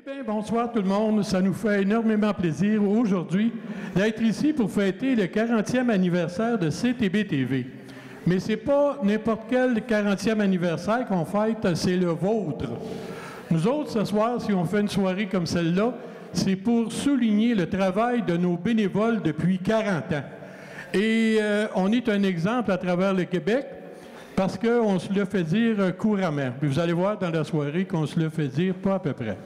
bien, bonsoir tout le monde. Ça nous fait énormément plaisir aujourd'hui d'être ici pour fêter le 40e anniversaire de CTB-TV. Mais c'est pas n'importe quel 40e anniversaire qu'on fête, c'est le vôtre. Nous autres, ce soir, si on fait une soirée comme celle-là, c'est pour souligner le travail de nos bénévoles depuis 40 ans. Et on est un exemple à travers le Québec parce qu'on se le fait dire couramment. Puis vous allez voir dans la soirée qu'on se le fait dire pas à peu près.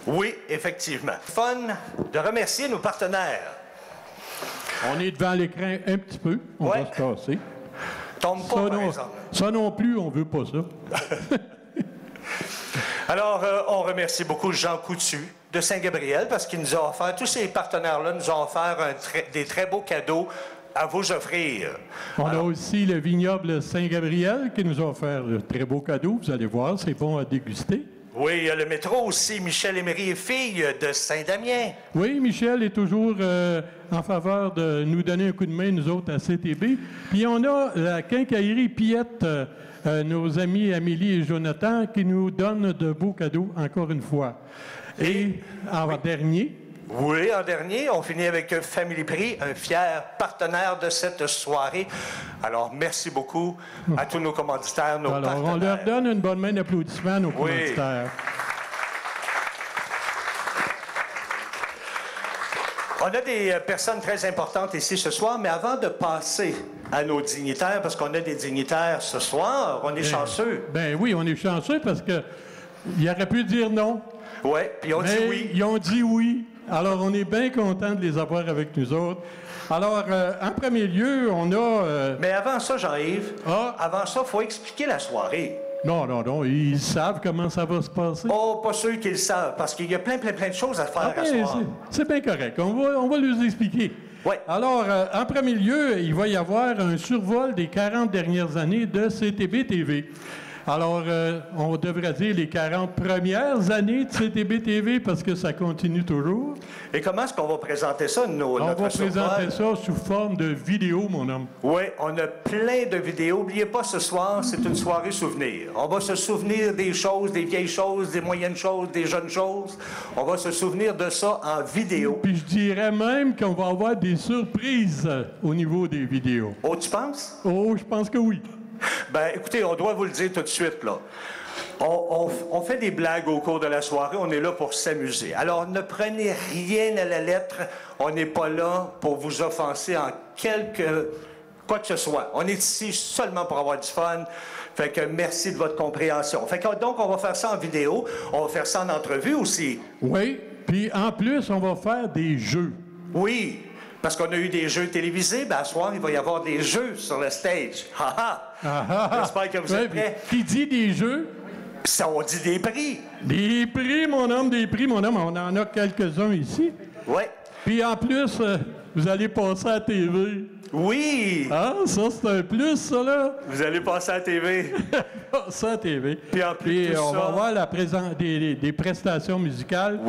Oui, effectivement. Fun de remercier nos partenaires. On est devant l'écran un petit peu. On va se passer. Tombe pas, par exemple. Ça non plus, on veut pas ça. Alors, on remercie beaucoup Jean Coutu de Saint-Gabriel parce qu'il nous a offert, tous ces partenaires-là nous ont offert des très beaux cadeaux à vous offrir. On a aussi le vignoble Saint-Gabriel qui nous a offert de très beaux cadeaux. Vous allez voir, c'est bon à déguster. Oui, il y a le métro aussi, Michel Emery et fille de Saint-Damien. Oui, Michel est toujours en faveur de nous donner un coup de main, nous autres, à CTB. Puis on a la quincaillerie Piette, nos amis Amélie et Jonathan, qui nous donnent de beaux cadeaux, encore une fois. Et en dernier... Oui, en dernier, on finit avec Family Prix, un fier partenaire de cette soirée. Alors, merci beaucoup à tous nos commanditaires, nos partenaires. Alors, on leur donne une bonne main d'applaudissements à nos commanditaires. On a des personnes très importantes ici ce soir, mais avant de passer à nos dignitaires, parce qu'on a des dignitaires ce soir, on est chanceux. Ben oui, on est chanceux parce que il aurait pu dire non. Oui, puis on dit oui. Ils ont dit oui. Alors, on est bien content de les avoir avec nous autres. Alors, en premier lieu, on a... Mais avant ça, Jean-Yves, avant ça, il faut expliquer la soirée. Non, ils savent comment ça va se passer. Oh, pas ceux qui le savent, parce qu'il y a plein de choses à faire à soir. C'est bien correct. On va leur expliquer. Oui. Alors, en premier lieu, il va y avoir un survol des 40 dernières années de CTB-TV. Alors, on devrait dire les 40 premières années de CTB-TV parce que ça continue toujours. Et comment est-ce qu'on va présenter ça, On va présenter ça sous forme de vidéo, mon homme. Oui, on a plein de vidéos. N'oubliez pas, ce soir, c'est une soirée souvenir. On va se souvenir des choses, des vieilles choses, des moyennes choses, des jeunes choses. On va se souvenir de ça en vidéo. Puis je dirais même qu'on va avoir des surprises au niveau des vidéos. Oh, tu penses? Oh, je pense que oui. Ben, écoutez, on doit vous le dire tout de suite, là. On fait des blagues au cours de la soirée, on est là pour s'amuser. Alors, ne prenez rien à la lettre, on n'est pas là pour vous offenser en quoi que ce soit. On est ici seulement pour avoir du fun. Fait que merci de votre compréhension. Fait que donc, on va faire ça en vidéo, on va faire ça en entrevue aussi. Oui, puis en plus, on va faire des jeux. Oui. Parce qu'on a eu des jeux télévisés, ben à soir, il va y avoir des jeux sur le stage. J'espère que vous êtes prêts. Qui dit des jeux? Ça, on dit des prix. Des prix, mon homme, des prix, mon homme. On en a quelques-uns ici. Oui. Puis en plus, vous allez passer à la TV. Oui! Ah, ça, c'est un plus, ça, là. Vous allez passer à la TV. Passer à la TV. Puis en plus, on va avoir des prestations musicales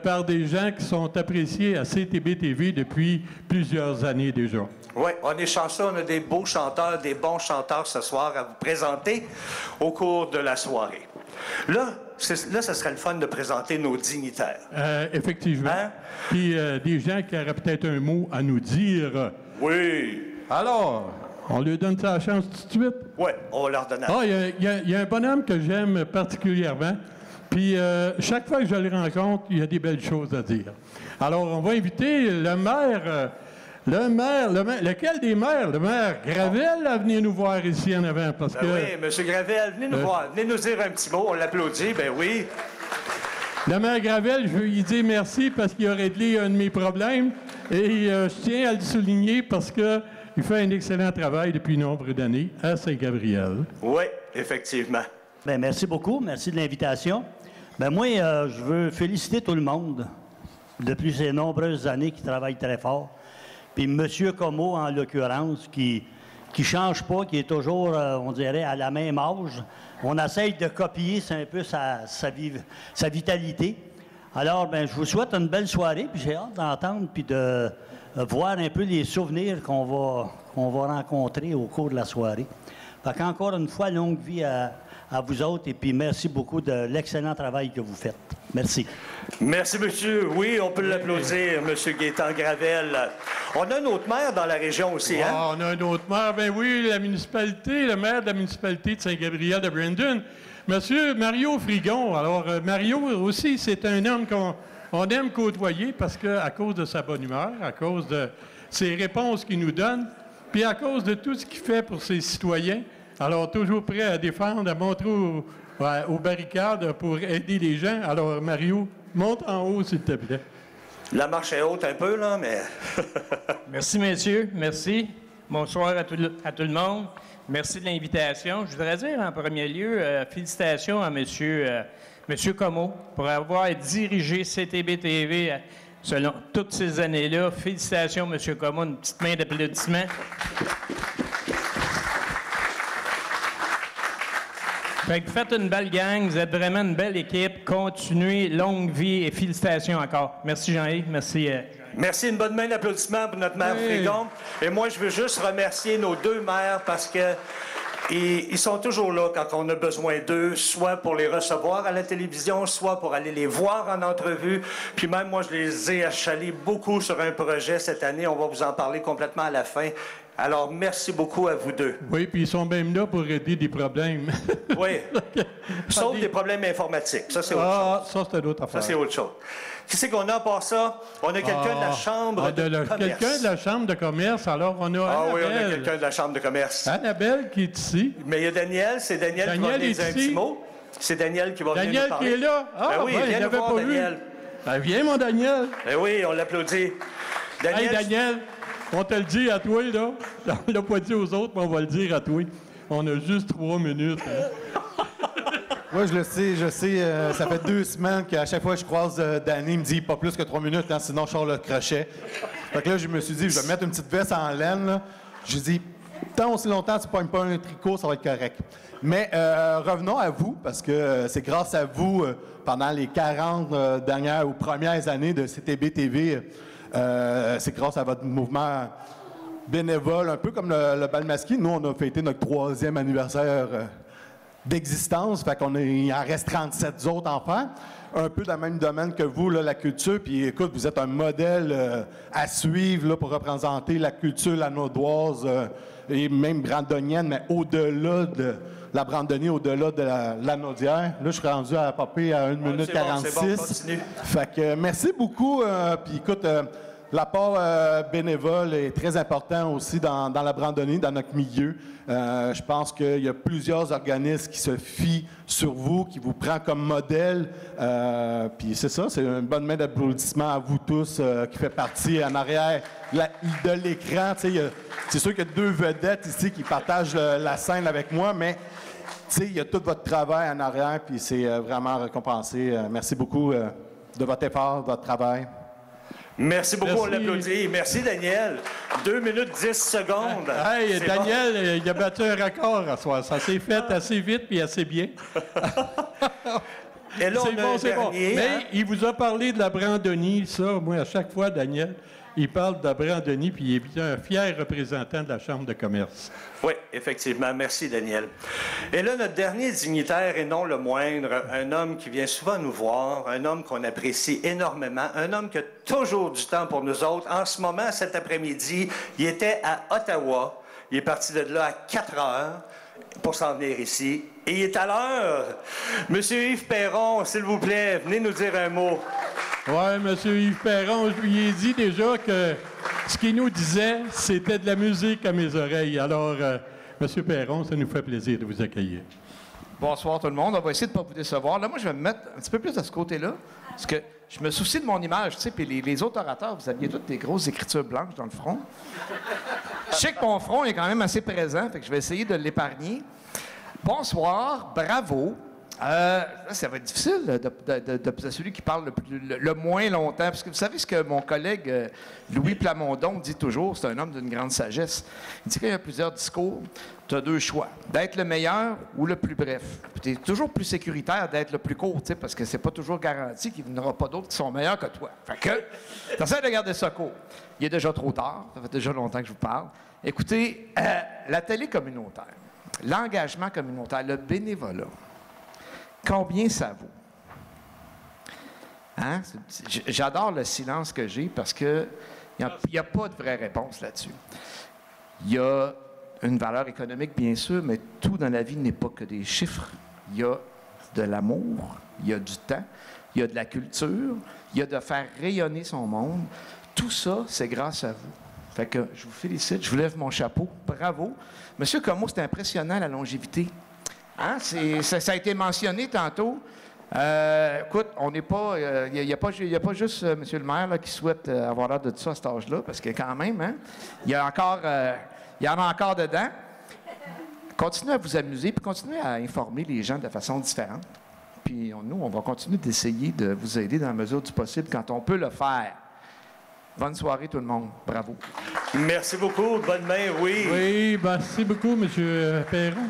par des gens qui sont appréciés à CTB-TV depuis plusieurs années déjà. Oui, on est chanceux, on a des beaux chanteurs, des bons chanteurs ce soir à vous présenter au cours de la soirée. Là, ce serait le fun de présenter nos dignitaires. Effectivement. Hein? Puis des gens qui auraient peut-être un mot à nous dire. Oui. Alors, on lui donne sa chance tout de suite? Oui, on va leur donner. Ah, il y a un bonhomme que j'aime particulièrement. Puis chaque fois que je le rencontre, il y a des belles choses à dire. Alors, on va inviter le maire... lequel des maires? Le maire Gravel à venir nous voir ici en avant. Parce que, oui, M. Gravel, venez nous voir. Venez nous dire un petit mot. On l'applaudit, ben oui. Le maire Gravel, je veux lui dire merci parce qu'il a réglé un de mes problèmes. Et je tiens à le souligner parce qu'il fait un excellent travail depuis nombre d'années à Saint-Gabriel. Oui, effectivement. Bien, merci beaucoup. Merci de l'invitation. Bien, moi, je veux féliciter tout le monde depuis ces nombreuses années qui travaillent très fort. Puis M. Comeau, en l'occurrence, qui change pas, qui est toujours, on dirait, à la même âge. On essaye de copier, c'est un peu sa vitalité. Alors, ben, je vous souhaite une belle soirée, puis j'ai hâte d'entendre, puis de voir un peu les souvenirs qu'on va rencontrer au cours de la soirée. Fait qu'encore une fois, longue vie à à vous autres et puis merci beaucoup de l'excellent travail que vous faites. Merci. Merci, monsieur. Oui, on peut l'applaudir, monsieur Gaétan Gravel. On a un autre maire dans la région aussi, hein? Ah, on a un autre maire. Ben oui, la municipalité, le maire de la municipalité de Saint-Gabriel de Brandon, monsieur Mario Frigon. Alors, Mario aussi, c'est un homme qu'on aime côtoyer parce qu'à cause de sa bonne humeur, à cause de ses réponses qu'il nous donne, puis à cause de tout ce qu'il fait pour ses citoyens. Alors, toujours prêt à défendre, à montrer aux barricades pour aider les gens. Alors, Mario, monte en haut, s'il te plaît. La marche est haute un peu, là, mais... Merci, messieurs. Merci. Bonsoir à tout le monde. Merci de l'invitation. Je voudrais dire, en premier lieu, félicitations à monsieur Comeau pour avoir dirigé CTB-TV selon toutes ces années-là. Félicitations, monsieur Comeau. Une petite main d'applaudissement. Fait que vous faites une belle gang, vous êtes vraiment une belle équipe. Continuez, longue vie et félicitations encore. Merci Jean-Yves, merci. Merci, une bonne main d'applaudissement pour notre maire Frigon. Et moi, je veux juste remercier nos deux maires parce que ils sont toujours là quand on a besoin d'eux, soit pour les recevoir à la télévision, soit pour aller les voir en entrevue. Puis même, moi, je les ai achalés beaucoup sur un projet cette année. On va vous en parler complètement à la fin. Alors, merci beaucoup à vous deux. Oui, puis ils sont même là pour aider des problèmes. Oui, sauf des problèmes informatiques. Ça, c'est autre chose. Ça, c'est une autre affaire. Ça, c'est autre chose. Qu'est-ce qu'on a par ça? On a quelqu'un de la Chambre de commerce. Quelqu'un de la Chambre de commerce. Alors, on a Annabelle. Oui, on a quelqu'un de la Chambre de commerce. Annabelle qui est ici. Mais il y a Daniel. C'est Daniel qui va venir dire un petit mot. C'est Daniel qui va venir nous parler. Daniel qui est là. Ah, oui, viens nous voir, Daniel. Ben, viens, mon Daniel. Ben oui, on l'applaudit. Daniel, hey, Daniel, on te le dit à toi, là. On ne l'a pas dit aux autres, mais on va le dire à toi. On a juste 3 minutes. Hein. Oui, je le sais. Ça fait 2 semaines qu'à chaque fois que je croise Danny, il me dit pas plus que 3 minutes, hein, sinon je sors le crochet. Fait que là, je me suis dit, je vais mettre une petite veste en laine. Là. J'ai dit, tant aussi longtemps, tu ne pognes pas un tricot, ça va être correct. Mais revenons à vous, parce que c'est grâce à vous, pendant les 40 dernières ou premières années de CTB-TV, c'est grâce à votre mouvement bénévole, un peu comme le bal masqué. Nous, on a fêté notre 3e anniversaire d'existence, fait qu'on il en reste 37 autres enfants, un peu dans le même domaine que vous, là, la culture, puis écoute, vous êtes un modèle à suivre là, pour représenter la culture lanaudoise et même brandonienne, mais au-delà de la Brandonnie, au-delà de la Lanaudière. Là, je suis rendu à popper à 1 minute 46. Bon, continue. Fait que merci beaucoup, puis écoute... L'apport bénévole est très important aussi dans la Brandonnie, dans notre milieu. Je pense qu'il y a plusieurs organismes qui se fient sur vous, qui vous prennent comme modèle. Puis c'est ça, c'est une bonne main d'applaudissement à vous tous qui fait partie en arrière de l'écran. C'est sûr qu'il y a 2 vedettes ici qui partagent la scène avec moi, mais il y a tout votre travail en arrière, puis c'est vraiment récompensé. Merci beaucoup de votre effort, de votre travail. Merci beaucoup, on l'applaudit. Merci, Daniel. 2 minutes 10 secondes. Hey, Daniel, bon. Il a battu un record à soir. Ça s'est fait assez vite puis assez bien. Et là, c'est bon. Mais il vous a parlé de la Brandonnie, ça. Moi, à chaque fois, Daniel, il parle de la Brandonnie, puis il est bien un fier représentant de la Chambre de commerce. Oui, effectivement. Merci, Daniel. Et là, notre dernier dignitaire, et non le moindre, un homme qui vient souvent nous voir, un homme qu'on apprécie énormément, un homme qui a toujours du temps pour nous autres. En ce moment, cet après-midi, il était à Ottawa. Il est parti de là à 4 heures pour s'en venir ici. Et il est à l'heure. Monsieur Yves Perron, s'il vous plaît, venez nous dire un mot. Oui, Monsieur Yves Perron, je lui ai dit déjà que ce qu'il nous disait, c'était de la musique à mes oreilles. Alors, Monsieur Perron, ça nous fait plaisir de vous accueillir. Bonsoir tout le monde. On va essayer de ne pas vous décevoir. Là, moi, je vais me mettre un petit peu plus de ce côté-là, parce que je me soucie de mon image, tu sais, puis les autres orateurs, vous aviez toutes des grosses écritures blanches dans le front. Je sais que mon front est quand même assez présent, fait que je vais essayer de l'épargner. Bonsoir, bravo. Ça va être difficile de celui qui parle le moins longtemps. Parce que vous savez ce que mon collègue Louis Plamondon dit toujours, c'est un homme d'une grande sagesse. Il dit qu'il y a plusieurs discours, tu as 2 choix, d'être le meilleur ou le plus bref. Tu es toujours plus sécuritaire d'être le plus court, parce que c'est pas toujours garanti qu'il n'y en aura pas d'autres qui sont meilleurs que toi. Fait que, t'essaies de garder ça court. Il est déjà trop tard, ça fait déjà longtemps que je vous parle. Écoutez, la télé communautaire. l'engagement communautaire, le bénévolat, combien ça vaut? Hein? J'adore le silence que j'ai parce qu'il n'y a pas de vraie réponse là-dessus. Il y a une valeur économique, bien sûr, mais tout dans la vie n'est pas que des chiffres. Il y a de l'amour, il y a du temps, il y a de la culture, il y a de faire rayonner son monde. Tout ça, c'est grâce à vous. Fait que je vous félicite, je vous lève mon chapeau. Bravo. Monsieur Comeau, c'est impressionnant, la longévité. Hein? Ça a été mentionné tantôt. Écoute, on n'est pas... Il n'y a pas juste Monsieur le maire là, qui souhaite avoir l'air de tout ça à cet âge-là, parce que quand même, hein, il y en a encore dedans. Continuez à vous amuser, puis continuez à informer les gens de façon différente. Puis nous, on va continuer d'essayer de vous aider dans la mesure du possible quand on peut le faire. Bonne soirée, tout le monde. Bravo. Merci beaucoup. Bonne main, oui. Oui, merci beaucoup, M. Perron.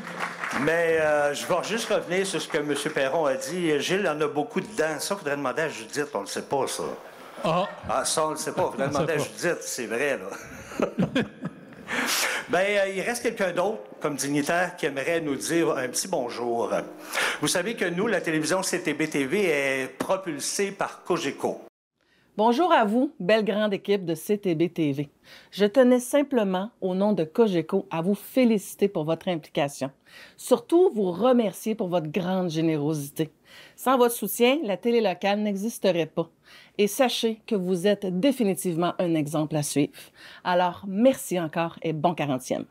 Mais je vais juste revenir sur ce que M. Perron a dit. Gilles en a beaucoup dedans. Ça, il faudrait demander à Judith. On ne le sait pas, ça. Ah, ça, on ne le sait pas. Il faudrait demander à Judith. C'est vrai, là. Bien, il reste quelqu'un d'autre, comme dignitaire, qui aimerait nous dire un petit bonjour. Vous savez que nous, la télévision CTB-TV est propulsée par Cogeco. Bonjour à vous, belle grande équipe de CTB-TV. Je tenais simplement, au nom de Cogeco, à vous féliciter pour votre implication. Surtout, vous remercier pour votre grande générosité. Sans votre soutien, la télé locale n'existerait pas. Et sachez que vous êtes définitivement un exemple à suivre. Alors, merci encore et bon 40e.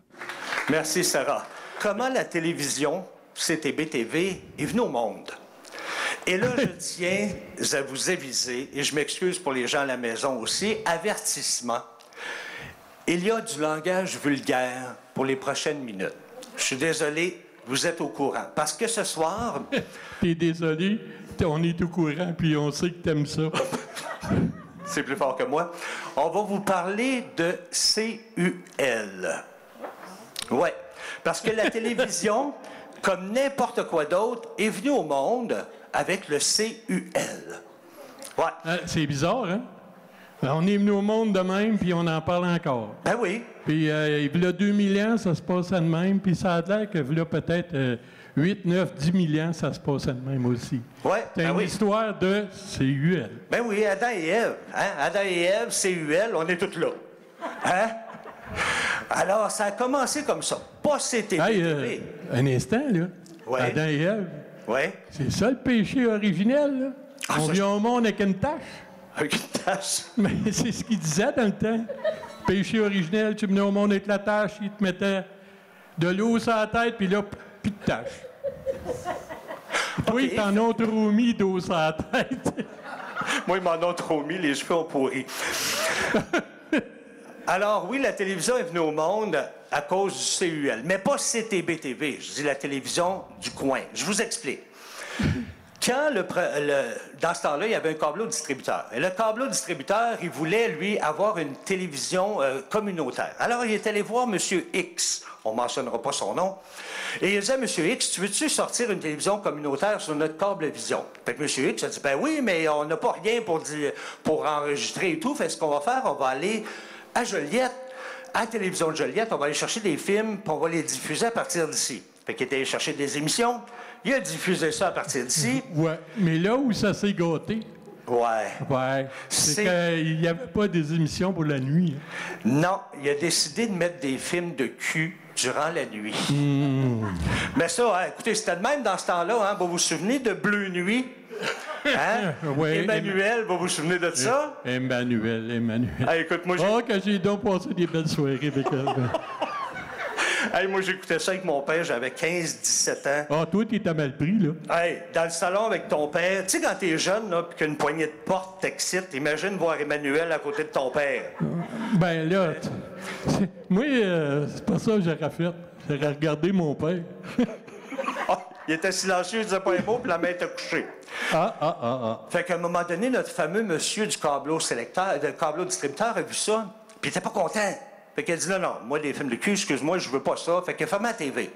Merci, Sarah. Comment la télévision CTB-TV est venue au monde? Et là, je tiens à vous aviser, et je m'excuse pour les gens à la maison aussi, avertissement. Il y a du langage vulgaire pour les prochaines minutes. Je suis désolé, vous êtes au courant. Parce que ce soir... T'es désolé, on est au courant, puis on sait que t'aimes ça. C'est plus fort que moi. On va vous parler de CUL. Ouais, parce que la télévision, comme n'importe quoi d'autre, est venue au monde avec le CUL. Ouais. C'est bizarre, hein? On est venu au monde de même, puis on en parle encore. Ben oui. Puis, il y a 2000 ans, ça se passait de même, puis ça a l'air que, là, peut-être 8, 9, 10 000 ans, ça se passait de même aussi. Oui, c'est une histoire de CUL. Ben oui, Adam et Ève. Hein? Adam et Ève, CUL, on est tous là. Hein? Alors, ça a commencé comme ça. Pas CTB-TV. Un instant, là. Ouais. Adam et Ève. Oui. C'est ça le péché originel, là. On vient au monde avec une tache. Avec une tache? Mais c'est ce qu'il disait dans le temps. Péché originel, tu venais au monde avec la tache, il te mettait de l'eau sur la tête, puis là, plus de tache. Toi, t'en as trop mis d'eau sur la tête. Moi, ils m'en ont trop mis, les cheveux ont pourri. Alors, oui, la télévision est venue au monde à cause du CUL, mais pas CTB-TV. Je dis la télévision du coin. Je vous explique. Quand dans ce temps-là, il y avait un câbleau distributeur. Et le câbleau distributeur, il voulait, lui, avoir une télévision communautaire. Alors, il est allé voir M. X. On ne mentionnera pas son nom. Et il disait à M. X, tu veux-tu sortir une télévision communautaire sur notre câble-vision? Fait que M. X a dit, ben oui, mais on n'a pas rien pour enregistrer et tout. Fait ce qu'on va faire, on va aller à Joliette, à la télévision de Joliette, on va aller chercher des films, puis on va les diffuser à partir d'ici. Fait qu'il est allé chercher des émissions. Il a diffusé ça à partir d'ici. Ouais, mais là où ça s'est gâté. Ouais. C'est qu'il n'y avait pas des émissions pour la nuit. Hein. Non, il a décidé de mettre des films de cul durant la nuit. Mais ça, hein, écoutez, c'était de même dans ce temps-là. Hein, vous vous souvenez de Bleu Nuit? Hein? Ouais, Emmanuel, vous vous souvenez de ça? Emmanuel. Ah, écoute, moi, que j'ai donc passé des belles soirées avec elle. Hey, moi, j'écoutais ça avec mon père, j'avais 15-17 ans. Ah, toi, t'étais mal pris, là. Hey, dans le salon avec ton père, tu sais, quand t'es jeune, là, puis qu'une poignée de porte t'excite, imagine voir Emmanuel à côté de ton père. Ben là, moi, c'est pas ça que j'aurais fait. J'aurais regardé mon père. Il était silencieux, il disait pas un mot, puis la main était couchée. Fait qu'à un moment donné, notre fameux monsieur du câbleau distributeur a vu ça, puis il était pas content. Fait qu'il a dit, non, moi, des films de cul, excuse-moi, je veux pas ça. Fait qu'il a fermé la TV.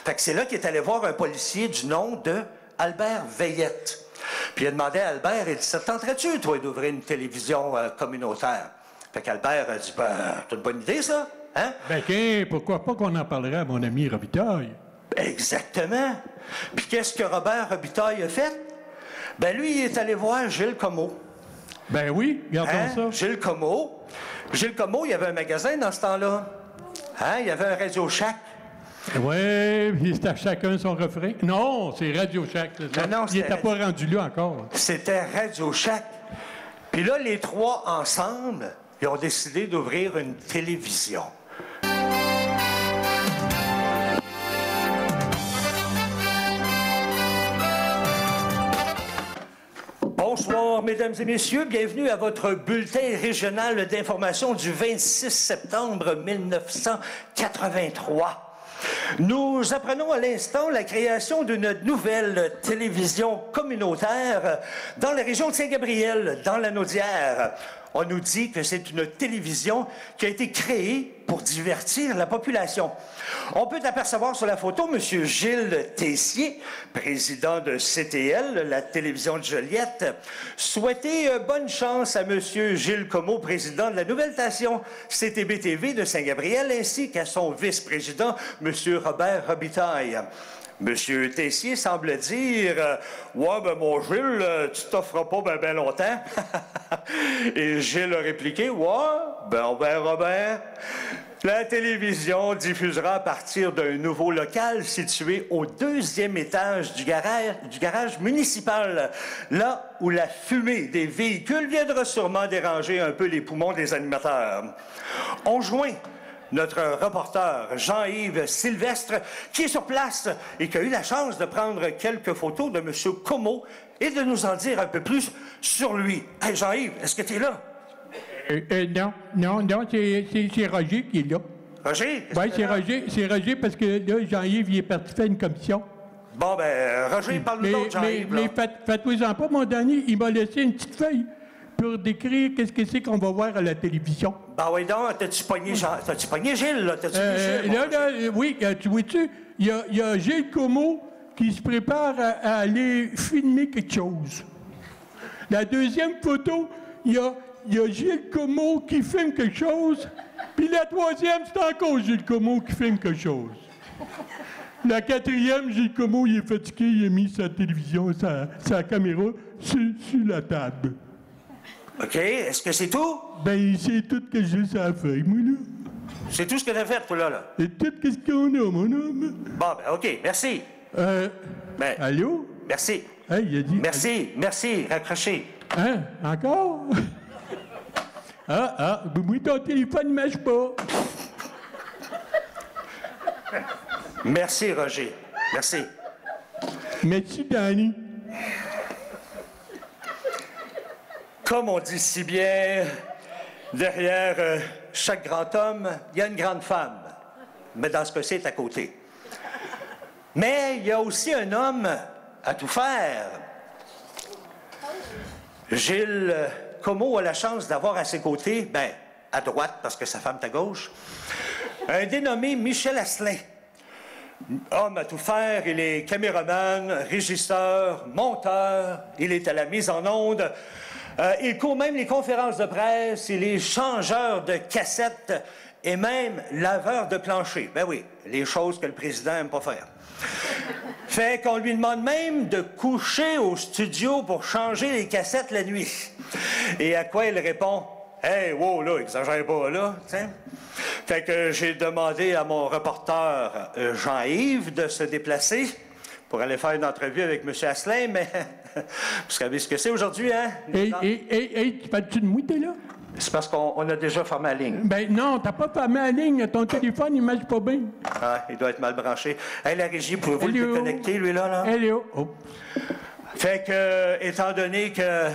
Fait que c'est là qu'il est allé voir un policier du nom de Albert Veillette. Puis il a demandé à Albert, il dit, ça te tenterait-tu, toi, d'ouvrir une télévision communautaire? Fait qu'Albert a dit, ben, t'as une bonne idée, ça? Hein? Ben, pourquoi pas qu'on en parlerait à mon ami Robitaille? Exactement. Puis qu'est-ce que Robert Robitaille a fait? Ben lui, il est allé voir Gilles Comeau. Ben oui, regardons ça. Gilles Comeau. Gilles Comeau, il y avait un magasin dans ce temps-là. Hein? Il y avait un Radio Shack. Oui, c'était à chacun son refrain. Non, c'est Radio Shack. Non, il n'était pas rendu là encore. C'était Radio Shack. Puis là, les trois ensemble, ils ont décidé d'ouvrir une télévision. Bonsoir, mesdames et messieurs. Bienvenue à votre bulletin régional d'information du 26 septembre 1983. Nous apprenons à l'instant la création d'une nouvelle télévision communautaire dans la région de Saint-Gabriel, dans la Naudière. On nous dit que c'est une télévision qui a été créée pour divertir la population. On peut apercevoir sur la photo M. Gilles Tessier, président de CTL, la télévision de Joliette, souhaiter bonne chance à M. Gilles Comeau, président de la nouvelle station CTB-TV de Saint-Gabriel, ainsi qu'à son vice-président, M. Robert Robitaille. Monsieur Tessier semble dire ouais, ben mon Gilles, tu t'offres pas ben longtemps. Et Gilles a répliqué ouais, ben Robert, la télévision diffusera à partir d'un nouveau local situé au 2e étage du garage municipal, là où la fumée des véhicules viendra sûrement déranger un peu les poumons des animateurs. On joint notre reporter Jean-Yves Sylvestre, qui est sur place et qui a eu la chance de prendre quelques photos de M. Comeau et de nous en dire un peu plus sur lui. Hey, Jean-Yves, est-ce que tu es là? Non, c'est Roger qui est là. Roger? Oui, c'est Roger parce que là, Jean-Yves, il est parti faire une commission. Bon, ben, Roger, parle-nous d'autre, Jean-Yves. Mais faites-vous-en pas, mon dernier, il m'a laissé une petite feuille pour décrire qu'est-ce que c'est qu'on va voir à la télévision. Ben oui, donc, t'as-tu pogné Gilles, là? T'as-tu vu Gilles? Oui, tu vois-tu, il y a Gilles Comeau qui se prépare à aller filmer quelque chose. La deuxième photo, il y a Gilles Comeau qui filme quelque chose, puis la troisième, c'est encore Gilles Comeau qui filme quelque chose. La quatrième, Gilles Comeau, il est fatigué, il a mis sa télévision, sa caméra sur la table. OK. Est-ce que c'est tout? Ben, c'est tout que j'ai sur la feuille, moi, là. C'est tout ce que t'as fait, toi, là? C'est tout ce qu'on a, mon homme. Bon, ben, OK. Merci. Ben, allô? Merci. Hey, il a dit... Merci. Raccrochez. Hein? Encore? Moi, ton téléphone ne marche pas. Merci, Roger. Merci. Merci, Danny. Comme on dit si bien, derrière chaque grand homme, il y a une grande femme. Mais dans ce cas-ci, c'est à côté. Mais il y a aussi un homme à tout faire. Gilles Comeau a la chance d'avoir à ses côtés, ben, à droite, parce que sa femme est à gauche, un dénommé Michel Asselin. Homme à tout faire, il est caméraman, régisseur, monteur, il est à la mise en onde. Il court même les conférences de presse, il est changeur de cassettes et même laveur de plancher. Ben oui, les choses que le président n'aime pas faire. Fait qu'on lui demande même de coucher au studio pour changer les cassettes la nuit. Et à quoi il répond? « Hey, wow, là, exagère pas, là, tiens. » Fait que j'ai demandé à mon reporter Jean-Yves de se déplacer pour aller faire une entrevue avec M. Asselin, mais vous savez ce que c'est aujourd'hui, hein? Hey, tu parles-tu de moi, t'es là? C'est parce qu'on a déjà fermé la ligne. Ben non, t'as pas fermé la ligne. Ton téléphone, il marche pas bien. Ah, il doit être mal branché. Hey, la régie, pouvez-vous le déconnecter, lui, là? Hello. Oh. Fait que, étant donné que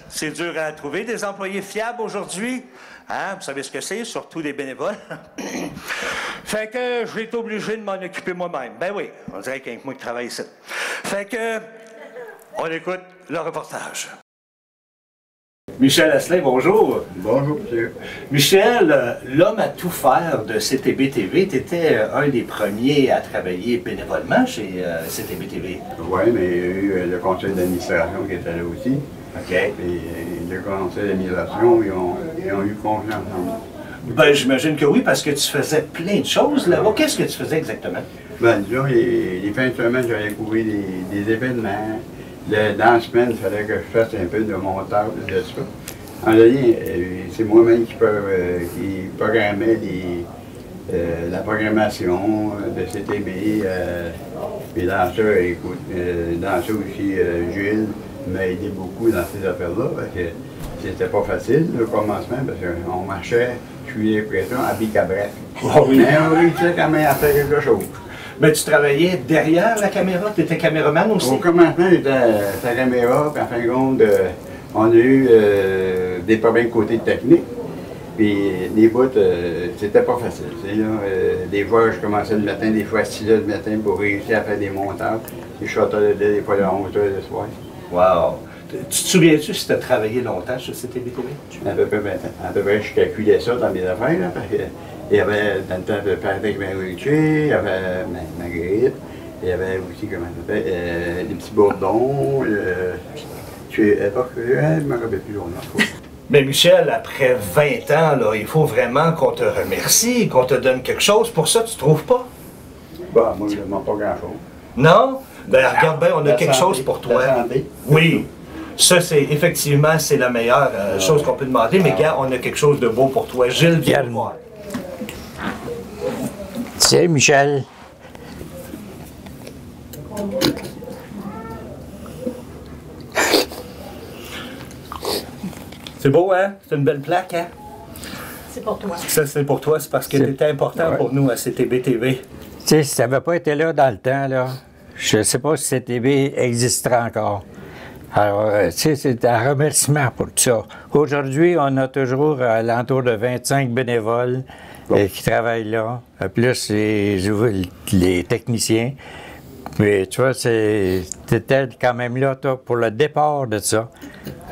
c'est dur à trouver des employés fiables aujourd'hui, hein, vous savez ce que c'est, surtout des bénévoles, fait que j'ai été obligé de m'en occuper moi-même. Ben oui, on dirait qu'il y a que moi qui travaille ici. Fait que, on écoute le reportage. Michel Asselin, bonjour. Bonjour, monsieur. Michel, l'homme à tout faire de CTB-TV, tu étais un des premiers à travailler bénévolement chez CTB-TV. Oui, mais il y a eu le conseil d'administration qui était là aussi. OK. Et le conseil d'administration, ils ont eu confiance en moi. Ben, j'imagine que oui, parce que tu faisais plein de choses là-bas. Qu'est-ce que tu faisais exactement? Ben, disons, les fins de semaine, j'allais couvrir des événements. Dans la semaine, il fallait que je fasse un peu de montage de ça. En donné, c'est moi-même qui programmais la programmation de CTB. Puis dans ça, écoute, dans ça aussi, Gilles m'a aidé beaucoup dans ces affaires-là, parce que c'était pas facile, le commencement, parce qu'on marchait, je suis l'impression, à bicabrette. Mais on réussissait quand même à faire quelque chose. Mais tu travaillais derrière la caméra? Tu étais caméraman aussi? Au commencement, j'étais à la caméra, puis en fin de compte, on a eu des problèmes côté technique. Puis les bouts, c'était pas facile. Des fois, je commençais le matin, des fois à 6 h du matin pour réussir à faire des montages. Et je sortais des fois à 11 h le soir. Wow! Tu te souviens-tu si tu as travaillé longtemps sur CTB-TV? À peu près 20 ans. À peu près, je calculais ça dans mes affaires, là, parce que il y avait dans le temps de Patrick Marie-Richer, il y avait Marguerite, il y avait aussi, comment ça s'appelle, des petits bourdons. Je me rappelle plus longtemps. Mais Michel, après 20 ans, là, il faut vraiment qu'on te remercie, qu'on te donne quelque chose. Pour ça, tu trouves pas? Bah, moi, je ne demande pas grand-chose. Non? Ben, regarde bien, on a quelque santé, chose pour toi. la santé. Oui. Ça, c'est effectivement, c'est la meilleure chose qu'on peut demander. Mais gars, on a quelque chose de beau pour toi. Gilles, viens le voir. Tiens, Michel. C'est beau, hein? C'est une belle plaque, hein? C'est pour toi. Ça, c'est pour toi. C'est parce que t'étais important pour nous à CTB-TV. Tu sais, si ça n'avait pas été là dans le temps, là, je ne sais pas si CTB existerait encore. Alors, tu sais, c'est un remerciement pour tout ça. Aujourd'hui, on a toujours alentour de 25 bénévoles qui travaillent là, plus les techniciens. Mais tu vois, c'était quand même là, toi, pour le départ de ça.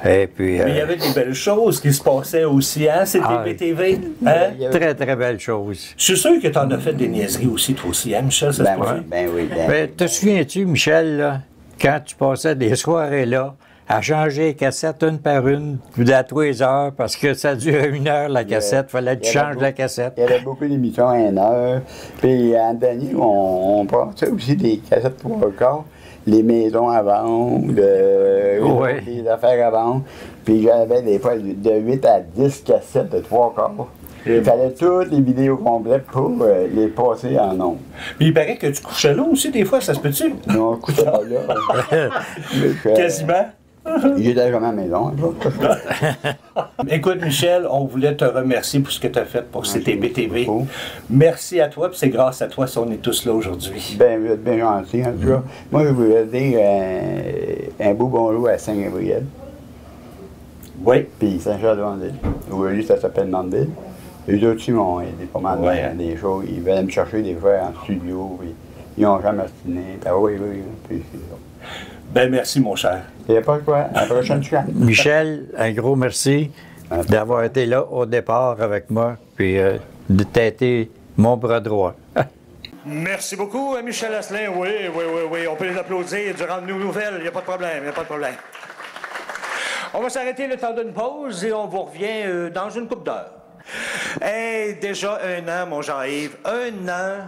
Et puis, Mais il y avait des belles choses qui se passaient aussi, hein, CTB-TV? Hein? Très, très belles choses. Je suis sûr que tu en as fait des niaiseries aussi, toi aussi, hein, Michel? Ça se peut? Ben oui. Mais te souviens-tu, Michel, là, quand tu passais des soirées là, à changer les cassettes une par une, puis à 3 heures, parce que ça durait 1 heure la cassette, il fallait que tu changes la cassette. Il y avait beaucoup d'émissions à 1 heure. Puis en dernier, on passait aussi des cassettes 3/4, les maisons à vendre, les affaires à vendre. Puis j'avais des fois de 8 à 10 cassettes de 3/4. Il fallait toutes les vidéos complètes pour les passer en nombre. Puis il paraît que tu couchais là aussi, des fois, ça se peut-tu? Non, je couchais pas là. Quasiment. J'étais jamais à la maison. Écoute, Michel, on voulait te remercier pour ce que tu as fait pour CTB-TV. Merci à toi, puis c'est grâce à toi si on est tous là aujourd'hui. Ben, vous êtes bien gentil, en tout cas. Moi, je voulais dire un beau bonjour à Saint-Gabriel. Oui. Puis Saint-Charles-de-Mandeville. Aujourd'hui, ça s'appelle Mandeville. Les autres aussi m'ont aidé pas mal dans des choses. Ils venaient me chercher des fois en studio, puis ils n'ont jamais astiné. Oui, puis c'est ça. Ben, merci, mon cher. Il n'y a pas de quoi. À la prochaine fois. Michel, un gros merci d'avoir été là au départ avec moi, puis de t'aider mon bras droit. Merci beaucoup, Michel Asselin. Oui. On peut les applaudir durant nos nouvelles. Il n'y a pas de problème, On va s'arrêter le temps d'une pause et on vous revient dans une couple d'heures. Hey, déjà 1 an, mon Jean-Yves. 1 an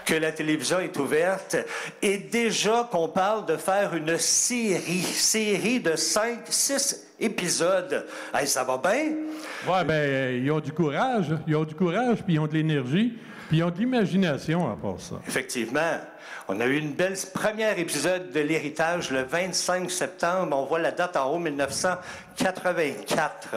que la télévision est ouverte et déjà qu'on parle de faire une série de 5-6 épisodes. Hey, ça va bien? Oui, bien, ils ont du courage. Puis ils ont de l'énergie. Puis ils ont de l'imagination à part ça. Effectivement. On a eu une belle première épisode de l'Héritage le 25 septembre. On voit la date en haut, 1984.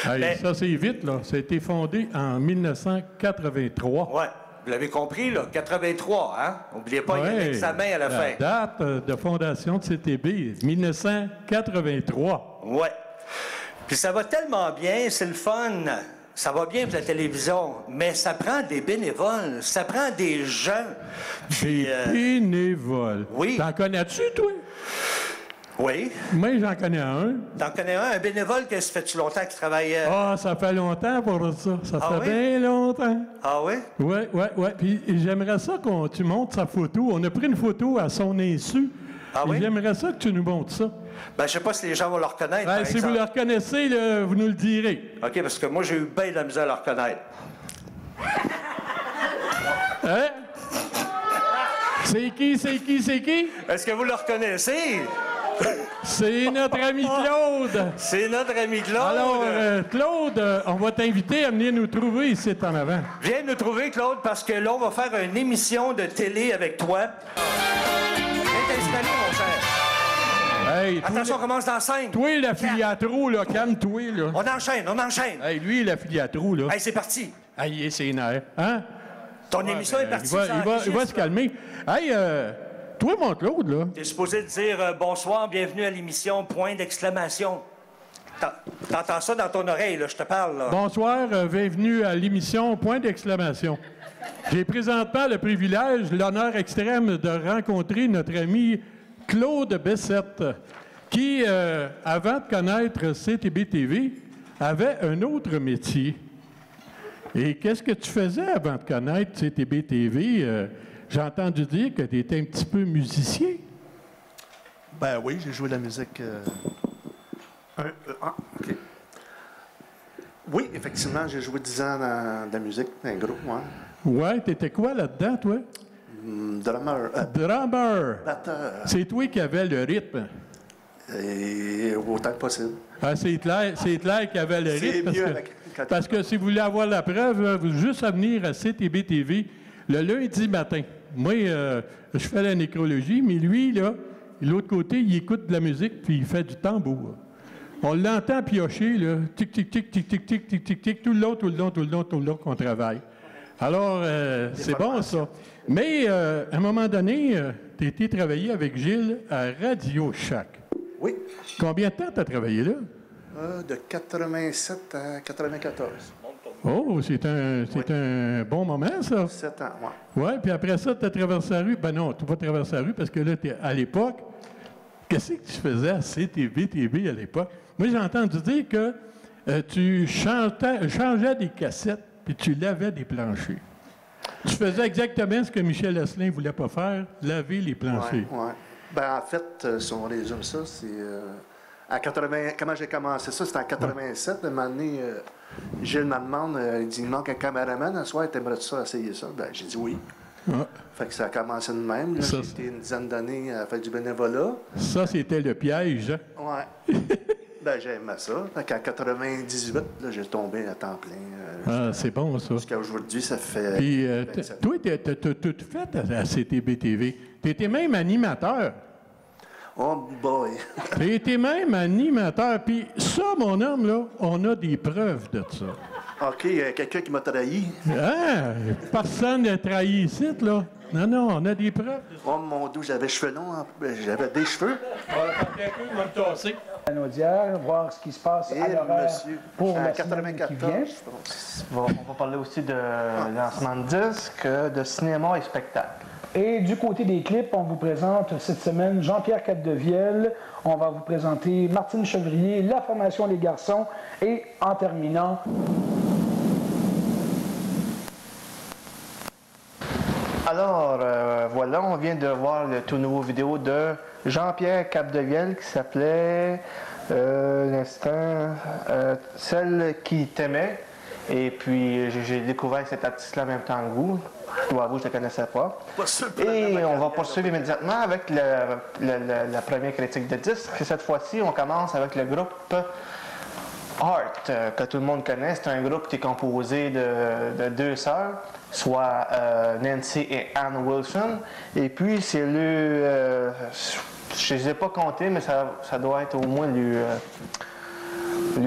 Hey, ça, c'est vite, là. Ça a été fondé en 1983. Oui. Vous l'avez compris, là, 83, hein? N'oubliez pas, il y a l'examen à la fin. La date de fondation de CTB, 1983. Oui. Puis ça va tellement bien, c'est le fun. Ça va bien pour la télévision, mais ça prend des bénévoles, ça prend des gens. Des bénévoles. Oui. T'en connais-tu, toi? Oui. Moi, j'en connais un. T'en connais un bénévole que ça fait-tu longtemps qu'il travaille? Ah, ça fait longtemps pour ça. Ça fait bien longtemps. Ah oui? Oui. Puis j'aimerais ça que tu montres sa photo. On a pris une photo à son insu. Ah oui? J'aimerais ça que tu nous montres ça. Ben, je sais pas si les gens vont le reconnaître, par si exemple. vous le reconnaissez, là, vous nous le direz. OK, parce que moi, j'ai eu bien de la misère à le reconnaître. Hein? C'est qui, c'est qui, c'est qui? Est-ce que vous le reconnaissez? C'est notre ami Claude. C'est notre ami Claude. Alors, Claude, on va t'inviter à venir nous trouver ici en avant. Viens nous trouver, Claude, parce que là, on va faire une émission de télé avec toi. Viens t'installer, mon cher. Hey, Attention, on commence dans 5. Toi, l'affiliatro, là, calme-toi, là. On enchaîne, on enchaîne. Hey, lui, l'affiliatro, là. Hey, c'est parti. Hey, il est sénère. Hein? Ton émission est partie. Il va se calmer. Hey, toi, mon Claude, là. T'es supposé te dire bonsoir, bienvenue à l'émission, point d'exclamation. T'entends ça dans ton oreille, là, je te parle, là. Bonsoir, bienvenue à l'émission, point d'exclamation. J'ai présentement le privilège, l'honneur extrême de rencontrer notre ami Claude Bessette, qui, avant de connaître CTB-TV, avait un autre métier. Et qu'est-ce que tu faisais avant de connaître CTB-TV? J'ai entendu dire que tu étais un petit peu musicien. Ben oui, j'ai joué de la musique. OK. Oui, effectivement, j'ai joué 10 ans dans de la musique, dans un groupe, moi. Ouais, t'étais quoi là-dedans, toi? Drummer. Drummer. Batteur. C'est toi qui avais le rythme. Et autant que possible. Ah, c'est clair qu'il avait le rythme. Parce que si vous voulez avoir la preuve, vous juste à venir à CTB-TV le lundi matin. Moi, je fais la nécrologie, mais lui, là, de l'autre côté, il écoute de la musique puis il fait du tambour. On l'entend piocher, là, tic, tic, tic, tic, tic, tic, tic, tic, tic, tout le long qu'on travaille. Alors, c'est bon, ça. Mais, à un moment donné, tu as été travailler avec Gilles à Radio Shack. Oui. Combien de temps tu as travaillé là? De 87 à 94. Oh, c'est un bon moment, ça. 7 ans, oui. Oui, puis après ça, tu as traversé la rue. Ben non, tu vas traverser la rue parce que là, à l'époque, qu'est-ce que tu faisais à CTB-TV à l'époque? Moi, j'ai entendu dire que tu changeais des cassettes puis tu lavais des planchers. Tu faisais exactement ce que Michel Asselin ne voulait pas faire, laver les planchers. Oui, oui. Ben en fait, si on résume ça, c'est... à 80, comment j'ai commencé ça? C'était en 87. Un moment donné, Gilles me demande, il dit, il manque un caméraman. Un soir, t'aimerais-tu ça, essayer ça? Ben, j'ai dit oui. Ah. Fait que ça a commencé de même. J'ai été une dizaine d'années à faire du bénévolat. Ça, c'était le piège, hein? Oui. Ben, j'aimais ça. Fait qu'en 98, là, j'ai tombé à temps plein. C'est bon, ça. Jusqu'à aujourd'hui, ça fait... Puis, toi, tu as tout fait à CTB-TV. Tu étais même animateur. Oh boy! Tu étais même animateur. Puis ça, mon homme, là, on a des preuves de ça. OK, il y a quelqu'un qui m'a trahi. Hein? Personne n'a trahi ici, là. Non, on a des preuves. Oh mon Dieu, j'avais cheveux longs. J'avais des cheveux. On va faire un peu, il va me tasser. Canaudière, voir ce qui se passe à l'horaire pour la semaine qui vient. On va parler aussi de lancement de disques, de cinéma et spectacle. Et du côté des clips, on vous présente cette semaine Jean-Pierre Capdevielle. On va vous présenter Martine Chevrier, La formation Les Garçons. Et en terminant... Alors, voilà, on vient de voir le tout nouveau vidéo de Jean-Pierre Capdevielle qui s'appelait, Celle qui t'aimait. Et puis, j'ai découvert cet artiste-là en même temps que vous. Je dois avouer, je ne le connaissais pas. Et on va poursuivre immédiatement avec la première critique de disque. Cette fois-ci, on commence avec le groupe Heart, que tout le monde connaît. C'est un groupe qui est composé de deux sœurs, soit Nancy et Ann Wilson. Et puis, c'est le... je ne les ai pas comptés, mais ça doit être au moins le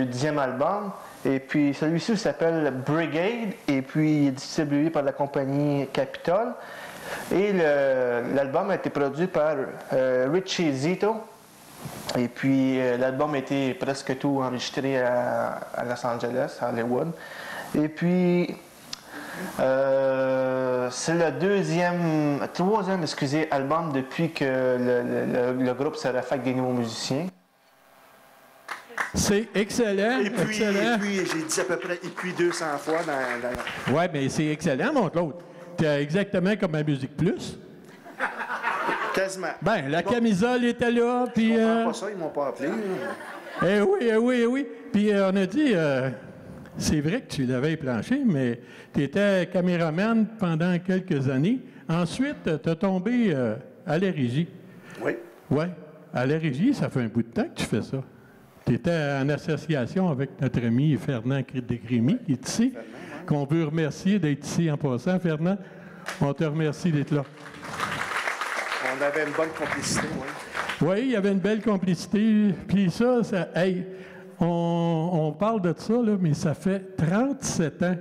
10e album. Et puis, celui-ci s'appelle Brigade, et puis il est distribué par la compagnie Capitol. Et l'album a été produit par Richie Zito. Et puis, l'album a été presque tout enregistré à Los Angeles, à Hollywood. Et puis, c'est le troisième album depuis que le groupe se refait avec des nouveaux musiciens. C'est excellent, et puis, excellent. Et puis, j'ai dit à peu près et puis 200 fois dans... Oui, mais c'est excellent, mon Claude. C'est exactement comme à Musique Plus. Quasiment. Ben, la camisole était là, puis... Ils m'ont pas ça, ils m'ont pas appelé. Eh oui. Puis on a dit, c'est vrai que tu l'avais planché, mais tu étais caméraman pendant quelques années. Ensuite, tu as tombé à la régie. Oui. Oui. À la régie, ça fait un bout de temps que tu fais ça. Tu étais en association avec notre ami Fernand Desgrémy, qui est ici, qu'on veut remercier d'être ici en passant. Fernand, on te remercie d'être là. On avait une bonne complicité, oui. Oui, il y avait une belle complicité. Puis ça hey, on parle de ça, là, mais ça fait 37 ans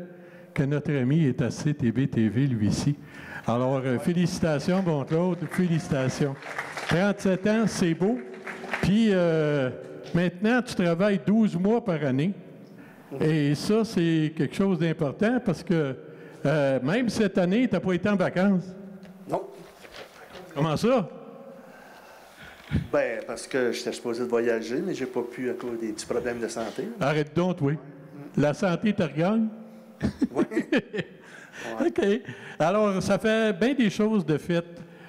que notre ami est à CTB-TV, lui, ici. Alors, félicitations, bon Claude, félicitations. 37 ans, c'est beau. Puis maintenant, tu travailles 12 mois par année. Et ça, c'est quelque chose d'important parce que même cette année, tu n'as pas été en vacances. Non. Comment ça? Bien, parce que j'étais supposé de voyager, mais j'ai pas pu à cause des petits problèmes de santé. Arrête donc, oui. La santé te regagne? Oui. OK. Alors, ça fait bien des choses de fait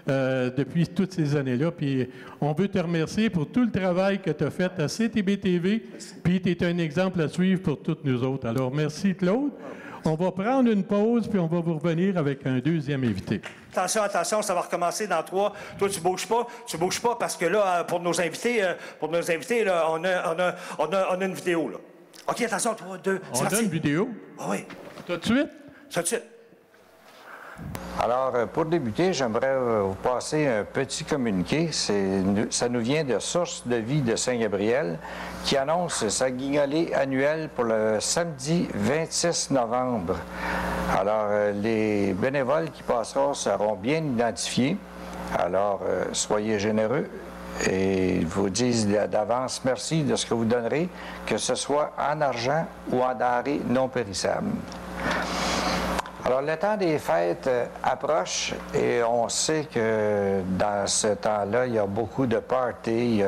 depuis toutes ces années-là. Puis, on veut te remercier pour tout le travail que tu as fait à CTB-TV. Puis, tu es un exemple à suivre pour toutes nous autres. Alors, merci, Claude. On va prendre une pause, puis on va vous revenir avec un deuxième invité. Attention, attention, ça va recommencer dans 3. Toi, tu bouges pas parce que là, pour nos invités, là, on a une vidéo, là. OK, attention, 3, 2, on a une vidéo? Ah oui. Tout de suite? Tout de suite. Alors, pour débuter, j'aimerais vous passer un petit communiqué. Ça nous vient de Source de vie de Saint-Gabriel qui annonce sa guignolée annuelle pour le samedi 26 novembre. Alors, les bénévoles qui passeront seront bien identifiés. Alors, soyez généreux et ils vous disent d'avance merci de ce que vous donnerez, que ce soit en argent ou en denrées non périssables. Alors, le temps des fêtes approche et on sait que dans ce temps-là, il y a beaucoup de parties.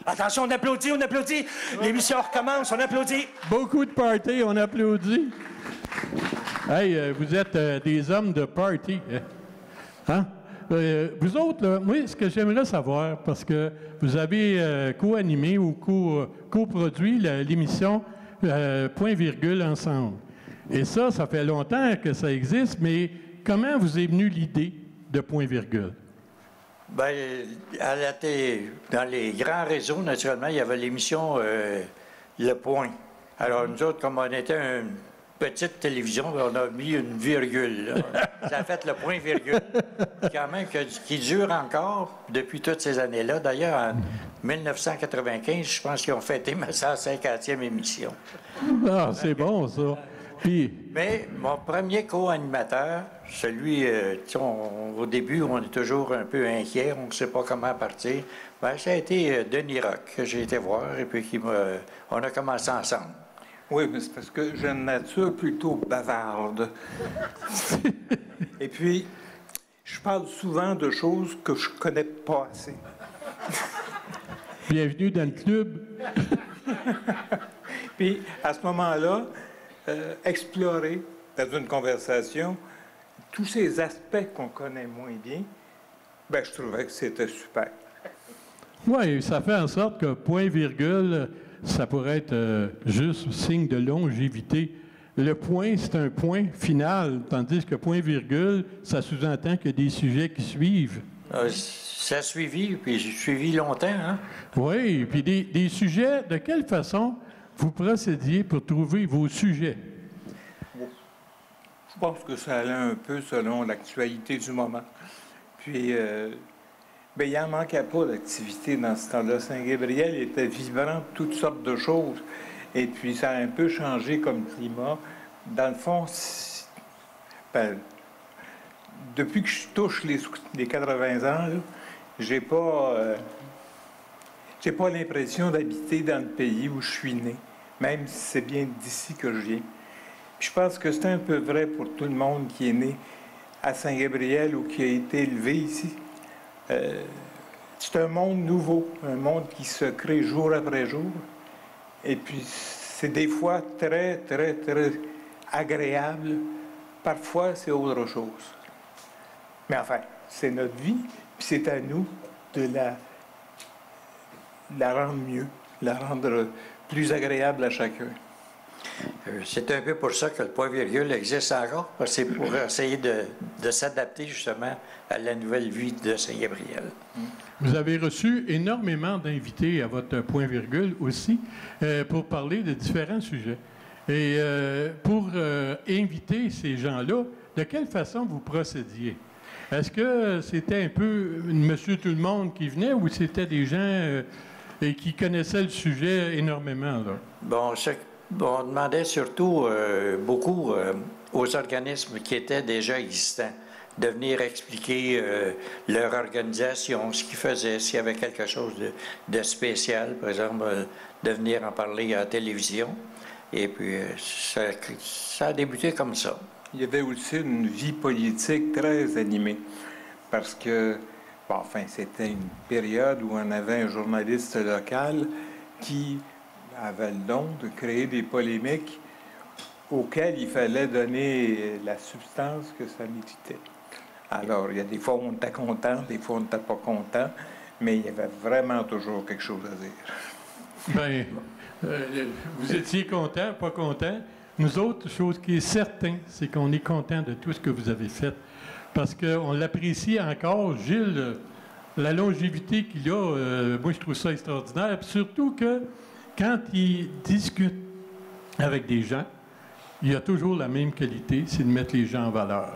Attention, on applaudit, on applaudit. L'émission recommence, on applaudit. Beaucoup de parties, on applaudit. Hey, vous êtes des hommes de party. Hein? Vous autres, là, moi, ce que j'aimerais savoir, parce que vous avez co-animé ou co-produit l'émission Point Virgule ensemble. Et ça fait longtemps que ça existe, mais comment vous est venue l'idée de Point Virgule? Bien, dans les grands réseaux, naturellement, il y avait l'émission Le Point. Alors, nous autres, comme on était une petite télévision, on a mis une virgule. Là. Ça a fait le point virgule, quand même, qui dure encore depuis toutes ces années-là. D'ailleurs, en 1995, je pense qu'ils ont fêté ma 150e émission. Ah, c'est bon, ça. Puis... Mais mon premier co-animateur, celui, au début, on est toujours un peu inquiet, on ne sait pas comment partir. Bien, ça a été Denis Roch que j'ai été voir et puis on a commencé ensemble. Oui, mais c'est parce que j'ai une nature plutôt bavarde. Et puis, je parle souvent de choses que je connais pas assez. Bienvenue dans le club. Puis, à ce moment-là, explorer dans une conversation tous ces aspects qu'on connaît moins bien, bien, je trouvais que c'était super. Oui, ça fait en sorte que point virgule, ça pourrait être juste signe de longévité. Le point, c'est un point final, tandis que point virgule, ça sous-entend qu'il y a des sujets qui suivent. Ça a suivi, puis j'ai suivi longtemps, hein? Oui, puis des sujets, de quelle façon vous procédiez pour trouver vos sujets? Je pense que ça allait un peu selon l'actualité du moment. Puis, bien, il n'en manquait pas d'activité dans ce temps-là. Saint-Gabriel était vibrant de toutes sortes de choses. Et puis, ça a un peu changé comme climat. Dans le fond, ben, depuis que je touche les 80 ans, j'ai pas l'impression d'habiter dans le pays où je suis né, même si c'est bien d'ici que je viens. Puis je pense que c'est un peu vrai pour tout le monde qui est né à Saint-Gabriel ou qui a été élevé ici. C'est un monde nouveau, un monde qui se crée jour après jour. Et puis, c'est des fois très, très, très agréable. Parfois, c'est autre chose. Mais enfin, c'est notre vie, puis c'est à nous de la rendre mieux, la rendre plus agréable à chacun. C'est un peu pour ça que le point-virgule existe encore, parce que c'est pour essayer de s'adapter justement à la nouvelle vie de Saint-Gabriel. Vous avez reçu énormément d'invités à votre point-virgule aussi pour parler de différents sujets. Et pour inviter ces gens-là, de quelle façon vous procédiez? Est-ce que c'était un peu Monsieur Tout-le-Monde qui venait ou c'était des gens qui connaissaient le sujet énormément, là? Bon, on demandait surtout beaucoup aux organismes qui étaient déjà existants de venir expliquer leur organisation, ce qu'ils faisaient, s'il y avait quelque chose de spécial, par exemple, de venir en parler à la télévision. Et puis, ça a débuté comme ça. Il y avait aussi une vie politique très animée, parce que, bon, enfin, c'était une période où on avait un journaliste local qui avait le don de créer des polémiques auxquelles il fallait donner la substance que ça méritait. Alors, il y a des fois où on était content, des fois on n'était pas content, mais il y avait vraiment toujours quelque chose à dire. Bien, vous étiez content, pas content. Nous autres, chose qui est certaine, c'est qu'on est content de tout ce que vous avez fait. Parce qu'on l'apprécie encore. Gilles, la longévité qu'il a, moi, je trouve ça extraordinaire. Puis surtout que quand il discute avec des gens, il a toujours la même qualité, c'est de mettre les gens en valeur.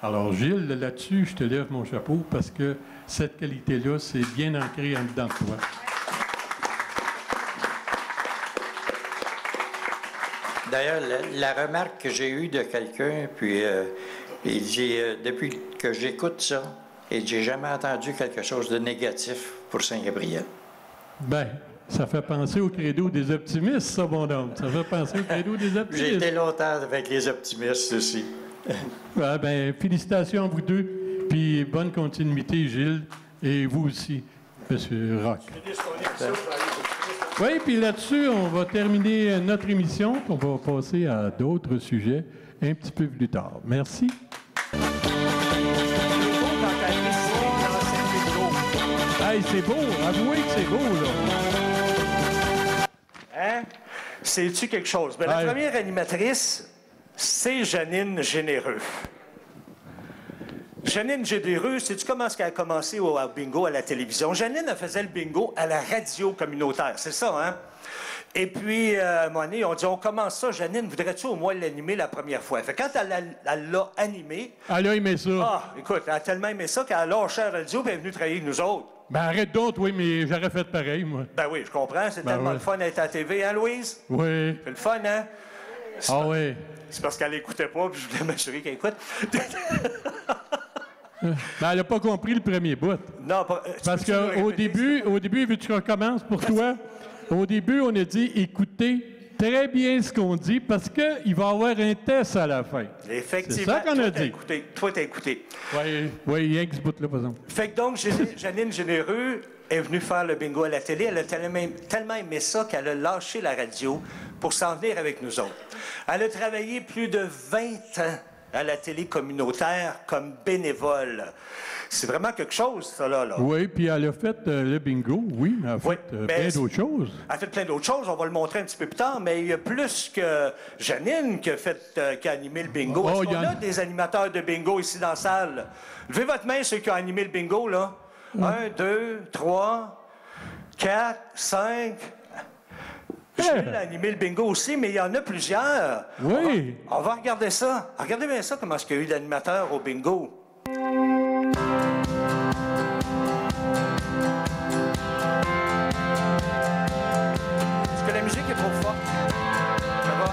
Alors, Gilles, là-dessus, je te lève mon chapeau parce que cette qualité-là, c'est bien ancré en dedans de toi. D'ailleurs, la remarque que j'ai eue de quelqu'un, puis il dit, depuis que j'écoute ça, et j'ai jamais entendu quelque chose de négatif pour Saint-Gabriel. Bien, ça fait penser au credo des optimistes, ça, mon homme. Ça fait penser au credo des optimistes. J'ai été longtemps avec les optimistes aussi. Ouais, bien, félicitations à vous deux, puis bonne continuité, Gilles, et vous aussi, M. Roch. Oui, puis là-dessus, on va terminer notre émission, puis on va passer à d'autres sujets un petit peu plus tard. Merci. Hey, c'est beau, avouez que c'est beau, là. Hein? C'est-tu quelque chose? Ben, la première animatrice, c'est Janine Généreux. Janine Généreux, sais-tu comment est-ce qu'elle a commencé au bingo à la télévision? Janine, elle faisait le bingo à la radio communautaire, c'est ça, hein? Et puis, à un moment donné, on dit, on commence ça, Janine, voudrais-tu au moins l'animer la première fois? Fait que quand elle l'a animé... Elle a aimé ça. Ah, écoute, elle a tellement aimé ça qu'elle a lâché la radio et elle est venue travailler avec nous autres. Ben arrête d'autres, oui, mais j'aurais fait pareil, moi. Ben oui, je comprends, c'est tellement le fun d'être à la TV, hein, Louise? Oui. C'est le fun, hein? Ah oui. C'est parce qu'elle n'écoutait pas, puis je voulais m'assurer qu'elle écoute. Ben, elle n'a pas compris le premier bout. Non, pas... Parce qu'au début, veux-tu que je recommence pour toi? Au début, on a dit écoutez très bien ce qu'on dit parce qu'il va y avoir un test à la fin. Effectivement. C'est ça qu'on a dit. Toi, t'as écouté. Oui, il y a ce bout-là, par exemple. Fait que donc, Janine Généreux est venue faire le bingo à la télé. Elle a tellement aimé ça qu'elle a lâché la radio pour s'en venir avec nous autres. Elle a travaillé plus de 20 ans à la télé communautaire comme bénévole. C'est vraiment quelque chose, ça, là. Oui, puis elle a fait le bingo, oui, mais elle a fait plein d'autres choses. Elle a fait plein d'autres choses, on va le montrer un petit peu plus tard, mais il y a plus que Janine qui a animé le bingo. Oh, est-ce qu'on a des animateurs de bingo ici dans la salle? Levez votre main, ceux qui ont animé le bingo, là. 1, 2, 3, 4, 5... Gilles a animé le bingo aussi, mais il y en a plusieurs. Oui. On va regarder ça. Regardez bien ça, comment est-ce qu'il y a eu d'animateurs au bingo. Est-ce que la musique est trop forte? Ça va?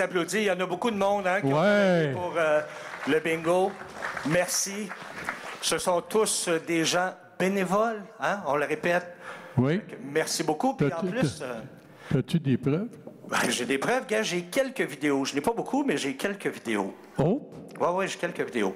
les applaudis. Il y en a beaucoup de monde qui ont travaillé pour le bingo. Merci. Ce sont tous des gens bénévoles, hein? On le répète. Oui. Merci beaucoup. Puis en plus... As-tu des preuves? J'ai des preuves, gars. J'ai quelques vidéos. Je n'ai pas beaucoup, mais j'ai quelques vidéos. Oh? Oui, j'ai quelques vidéos.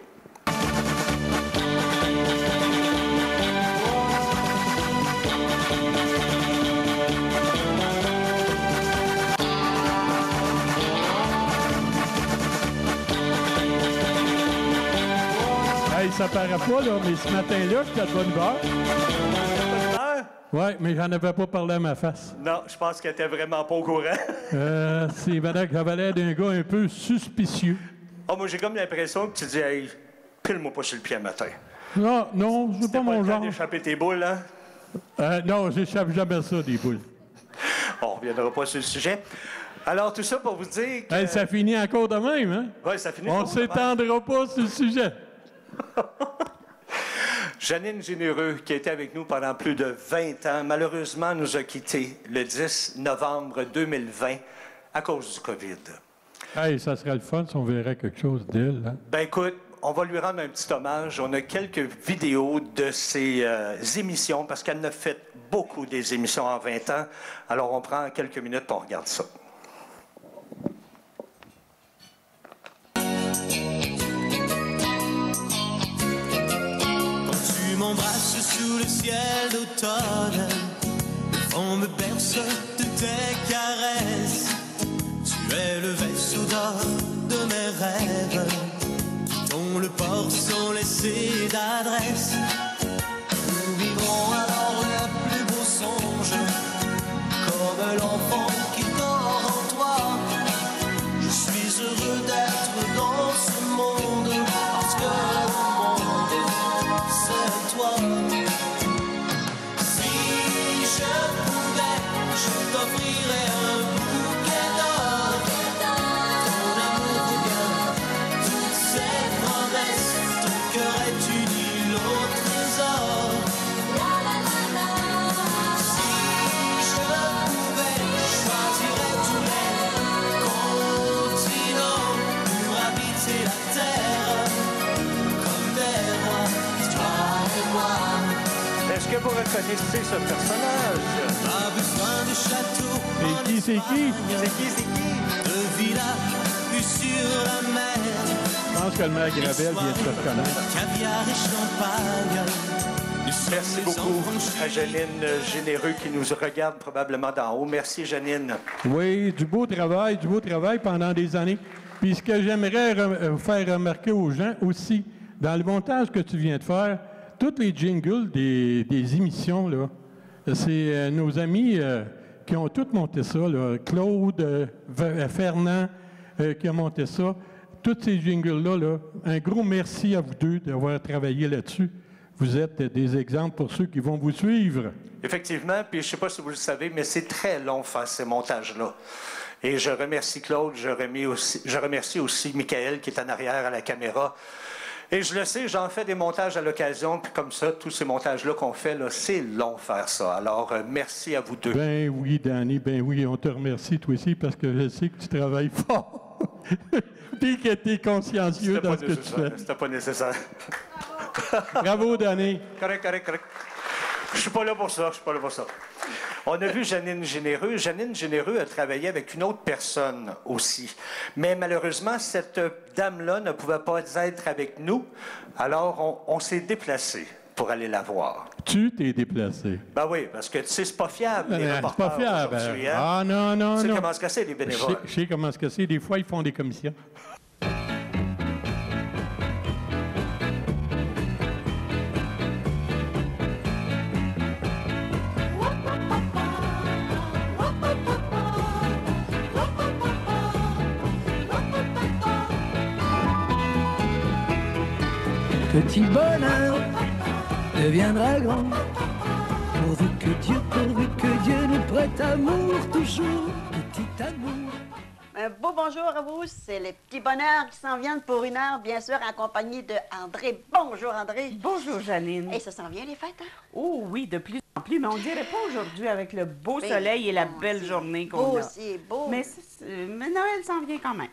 Hey, ça paraît pas, là, mais ce matin-là, j'étais de bonne humeur. Oui, mais j'en avais pas parlé à ma face. Non, je pense qu'elle était vraiment pas au courant. C'est vrai que j'avais l'air d'un gars un peu suspicieux. Oh, moi, j'ai comme l'impression que tu dis, hey, pile-moi pas sur le pied le matin. Non, c'est pas mon genre. D'échapper tes boules, hein? Non, j'échappe jamais ça, des boules. On reviendra pas sur le sujet. Alors, tout ça pour vous dire que... Hey, ça finit encore de même, hein? Oui, ça finit. On ne s'étendra pas sur le sujet. Janine Généreux, qui a été avec nous pendant plus de 20 ans, malheureusement nous a quittés le 10 novembre 2020 à cause du COVID. Hey, ça serait le fun si on verrait quelque chose d'elle. Hein? Ben écoute, on va lui rendre un petit hommage. On a quelques vidéos de ses émissions, parce qu'elle a fait beaucoup des émissions en 20 ans. Alors on prend quelques minutes pour regarder ça. M'embrasse sous le ciel d'automne, le vent me berce de tes caresses. Tu es le vaisseau d'or de mes rêves, dont le port sans laisser d'adresse. Nous vivrons alors le plus beau songe, comme l'enfant qui dort en toi. Je suis heureux d'être dans ce monde, parce que le monde, c'est toi. Si je pouvais, je t'offrirais un bouquet d'or. Ton amour regarde toutes ces promesses, ton cœur est uni au trésor. Si je pouvais, je choisirais tous les continents pour habiter la terre comme des rois, toi et moi. Est-ce que vous reconnaissez ce personnage? Pas besoin de château. C'est qui? C'est qui? De villa vue sur la mer. Je pense que le maire Gravel vient de se reconnaître. Caviar et champagne. Merci beaucoup à Janine Généreux qui nous regarde probablement d'en haut. Merci, Janine. Oui, du beau travail pendant des années. Puis ce que j'aimerais faire remarquer aux gens aussi, dans le montage que tu viens de faire, tous les jingles des émissions, là, c'est nos amis qui ont tous monté ça, là. Claude, Fernand qui a monté ça. Tous ces jingles-là, là, un gros merci à vous deux d'avoir travaillé là-dessus. Vous êtes des exemples pour ceux qui vont vous suivre. Effectivement, puis je ne sais pas si vous le savez, mais c'est très long faire ces montages-là. Et je remercie Claude, je remercie aussi Michael qui est en arrière à la caméra. Et je le sais, j'en fais des montages à l'occasion, puis comme ça, tous ces montages-là qu'on fait, là, c'est long faire ça. Alors, merci à vous deux. Ben oui, Danny, ben oui, on te remercie toi aussi parce que je sais que tu travailles fort. Puis que tu es consciencieux dans ce que tu fais. C'était pas nécessaire. Bravo, Danny. Correct. Je suis pas là pour ça, On a vu Janine Généreux. Janine Généreux a travaillé avec une autre personne aussi. Mais malheureusement, cette dame-là ne pouvait pas être avec nous. Alors, on s'est déplacé pour aller la voir. Tu t'es déplacé. Ben oui, parce que tu sais, c'est pas fiable, les C'est reporters pas fiable. aujourd'hui, hein? Ah non. Tu sais comment se c'est, les bénévoles? Je sais comment se c'est. Des fois, ils font des commissions. Petit bonheur deviendra grand, pourvu que Dieu nous prête amour toujours, petit amour. Un beau bonjour à vous, c'est les petits bonheurs qui s'en viennent pour une heure, bien sûr, en compagnie de André. Bonjour André. Bonjour Janine. Et ça s'en vient les fêtes, hein? Oh oui, de plus en plus, mais on dirait pas aujourd'hui avec le beau soleil et la belle journée qu'on a. C'est beau. Mais Mais Noël s'en vient quand même.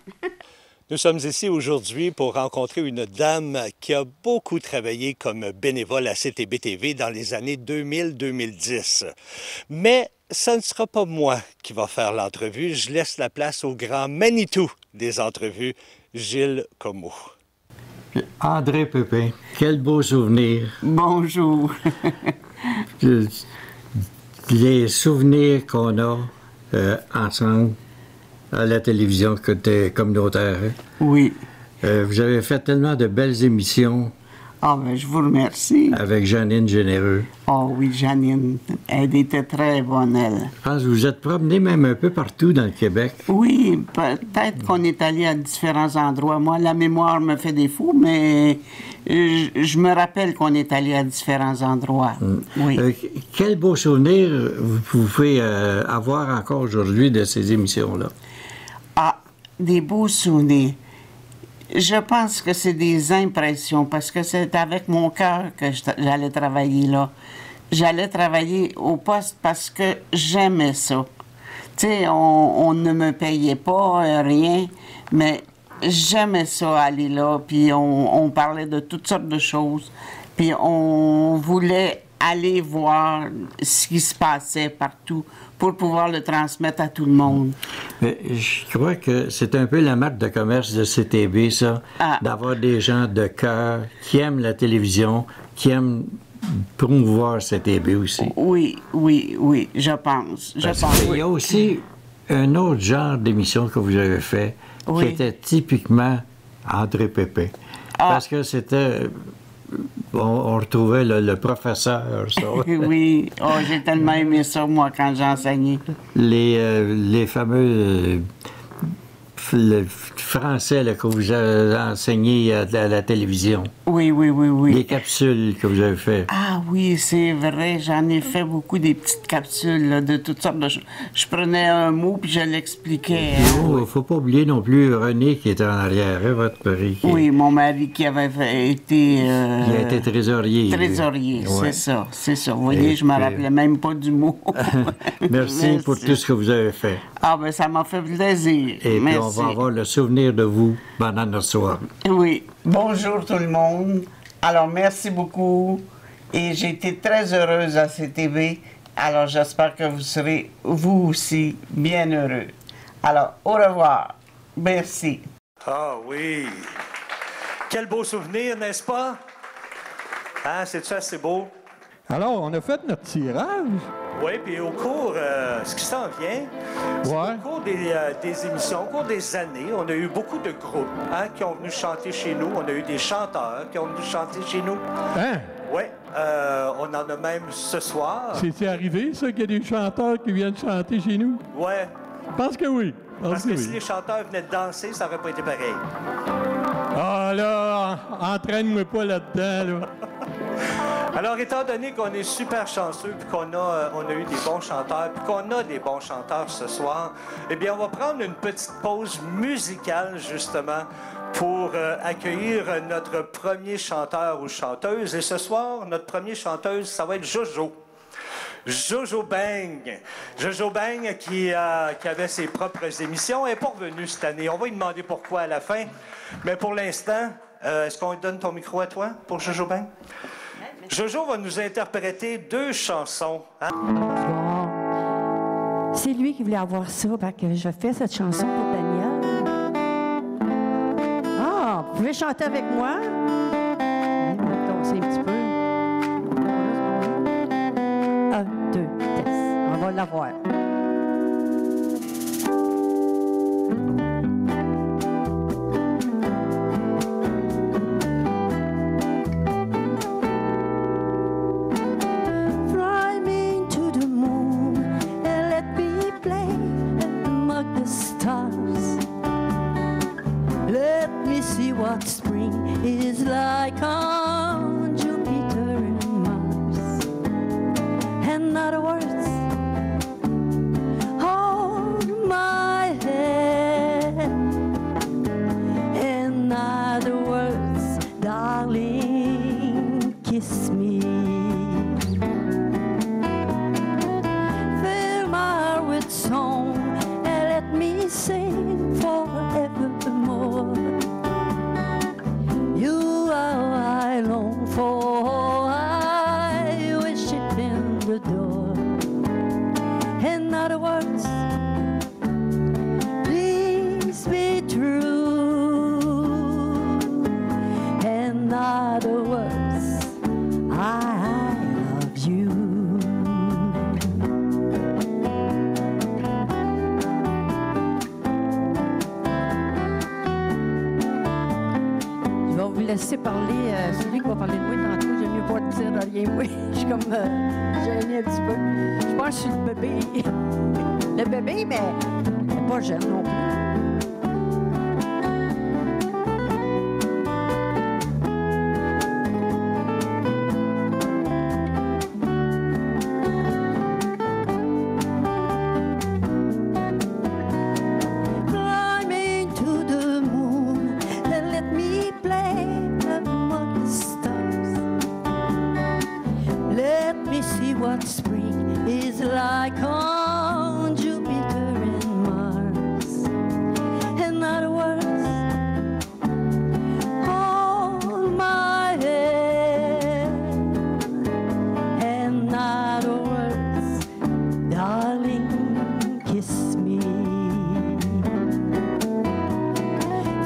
Nous sommes ici aujourd'hui pour rencontrer une dame qui a beaucoup travaillé comme bénévole à CTB-TV dans les années 2000-2010. Mais ce ne sera pas moi qui va faire l'entrevue. Je laisse la place au grand Manitou des entrevues, Gilles Comeau. André Pépin, quel beau souvenir. Bonjour. Les souvenirs qu'on a ensemble à la télévision communautaire. Hein? Oui. Vous avez fait tellement de belles émissions. Ah, ben, je vous remercie. Avec Janine Généreux. Oh oui, Janine, elle était très bonne, elle. Je pense que vous êtes promené même un peu partout dans le Québec. Oui, peut-être qu'on est allé à différents endroits. Moi, la mémoire me fait défaut, mais je me rappelle qu'on est allé à différents endroits. Oui. Quel beau souvenir vous pouvez avoir encore aujourd'hui de ces émissions-là? Ah, des beaux souvenirs. Je pense que c'est des impressions, parce que c'est avec mon cœur que j'allais travailler là. J'allais travailler au poste parce que j'aimais ça. Tu sais, on ne me payait pas, rien, mais j'aimais ça, aller là, puis on parlait de toutes sortes de choses, puis on voulait aller voir ce qui se passait partout pour pouvoir le transmettre à tout le monde. Mais je crois que c'est un peu la marque de commerce de CTB, ça, d'avoir des gens de cœur qui aiment la télévision, qui aiment promouvoir CTB aussi. Oui, oui, oui, je pense. Il y a aussi un autre genre d'émission que vous avez fait qui était typiquement André Pépin. Parce que c'était... On retrouvait le professeur, ça. Oui, oh, j'ai tellement aimé ça, moi, quand j'enseignais. Les fameux le français là, que vous avez enseigné à la télévision. Oui, oui, oui, oui. Les capsules que vous avez faites. Ah oui, c'est vrai, j'en ai fait beaucoup, des petites capsules là, de toutes sortes de choses. Je prenais un mot puis je l'expliquais. Il ne faut pas oublier non plus René qui était en arrière, hein, votre mari. Oui, mon mari qui avait été... Il a été trésorier. Trésorier, ouais. C'est ça. Vous voyez, je ne me rappelais même pas du mot. Merci pour tout ce que vous avez fait. Ah ben ça m'a fait plaisir. Et merci. Puis on va avoir le souvenir de vous pendant notre soirée. Oui. Bonjour tout le monde. Alors merci beaucoup. Et j'ai été très heureuse à CTV. Alors j'espère que vous serez, vous aussi, bien heureux. Alors, au revoir. Merci. Ah oui. Quel beau souvenir, n'est-ce pas? Hein, c'est-tu assez beau? Alors, on a fait notre tirage. Oui, puis au cours, ce qui s'en vient, c'est au cours des émissions, au cours des années, on a eu beaucoup de groupes qui ont venu chanter chez nous. On a eu des chanteurs qui ont venu chanter chez nous. Hein? Oui, on en a même ce soir. C'est arrivé, ça, qu'il y a des chanteurs qui viennent chanter chez nous? Oui. Je pense que oui. Parce que si les chanteurs venaient de danser, ça n'aurait pas été pareil. Ah là, entraîne-moi pas là-dedans, là. Alors, étant donné qu'on est super chanceux, puis qu'on a eu des bons chanteurs, puis qu'on a des bons chanteurs ce soir, eh bien, on va prendre une petite pause musicale, justement, pour accueillir notre premier chanteur ou chanteuse. Et ce soir, notre premier chanteuse, ça va être Jojo. Jojo Bang. Jojo Bang qui avait ses propres émissions, n'est pas revenue cette année. On va lui demander pourquoi à la fin. Mais pour l'instant, est-ce qu'on donne ton micro à toi pour Jojo Bang? Jojo va nous interpréter 2 chansons. Hein? Bon. C'est lui qui voulait avoir ça, parce que je fais cette chanson pour Daniel. Ah, vous pouvez chanter avec moi? On va danser un petit peu. 1, 2, test. On va l'avoir. What spring is like on Jupiter and Mars. In other words, hold my hand. In other words, darling, kiss me. Fill my heart with song and let me sing. laisser parler celui qui va parler de moi tantôt. J'aime mieux pas dire rien, moi. Je suis comme gênée un petit peu. Je pense que je suis le bébé. Le bébé, mais pas jeune non plus. What spring is like on Jupiter and Mars. In other words, hold my hand. In other words, darling, kiss me.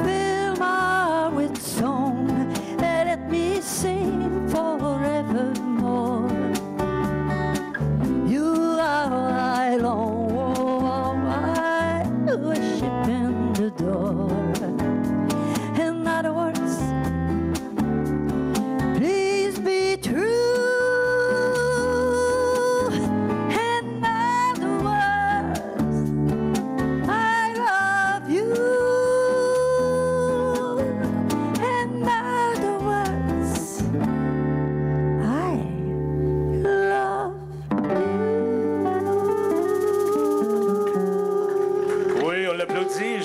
Fill my heart with song and let me sing forevermore. I long, I worship and adore. In other words, please be true. In other words, I love you. In other words, I love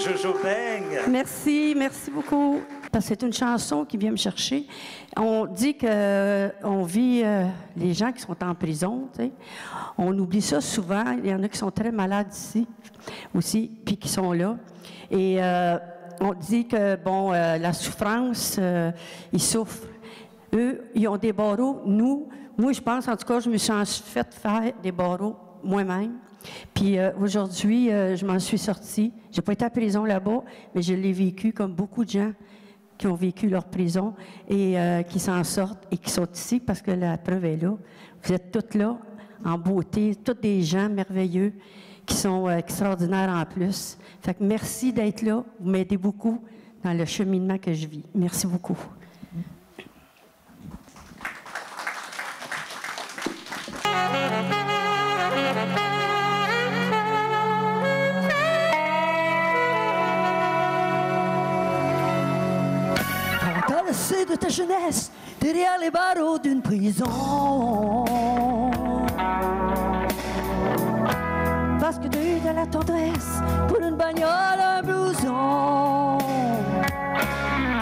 Jojo Beng. Merci, merci beaucoup. Parce que c'est une chanson qui vient me chercher. On dit qu'on vit les gens qui sont en prison, tu sais. On oublie ça souvent. Il y en a qui sont très malades ici aussi, puis qui sont là. Et on dit que, bon, la souffrance, ils souffrent. Eux, ils ont des barreaux. Moi, je pense, en tout cas, je me suis fait faire des barreaux moi-même. Puis aujourd'hui, je m'en suis sortie. Je n'ai pas été à prison là-bas, mais je l'ai vécu comme beaucoup de gens qui ont vécu leur prison et qui s'en sortent et qui sont ici parce que la preuve est là. Vous êtes toutes là, en beauté, tous des gens merveilleux qui sont extraordinaires en plus. Fait que merci d'être là. Vous m'aidez beaucoup dans le cheminement que je vis. Merci beaucoup. Laissé de ta jeunesse derrière les barreaux d'une prison. Parce que tu as eu de la tendresse pour une bagnole, un blouson.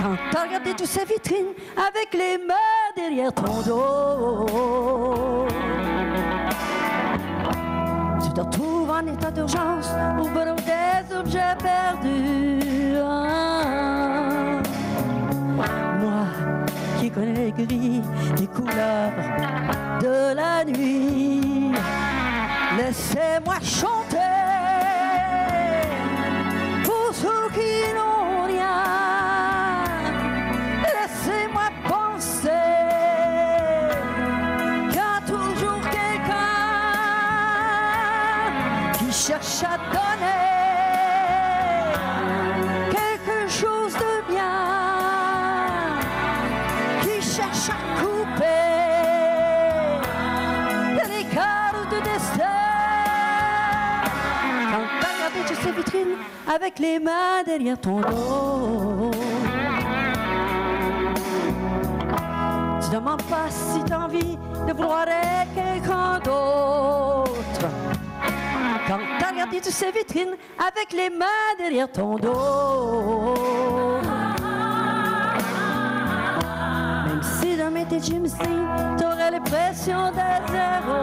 Quand t'as regardé toutes ces vitrines avec les mains derrière ton dos, tu te retrouves en état d'urgence au bureau des objets perdus. Moi qui connais les gris, les couleurs de la nuit, laissez-moi chanter pour ceux qui n'ont rien. Laissez-moi penser qu'il y a toujours quelqu'un qui cherche à donner quelque chose de bien, cherche à couper les cartes de destin. Quand t'as regardé toutes ces vitrines avec les mains derrière ton dos, tu demandes pas si t'as envie de vouloir être quelqu'un d'autre. Quand t'as regardé toutes ces vitrines avec les mains derrière ton dos, si demain t'es Jimmy, t'aurais l'impression d'être zéro.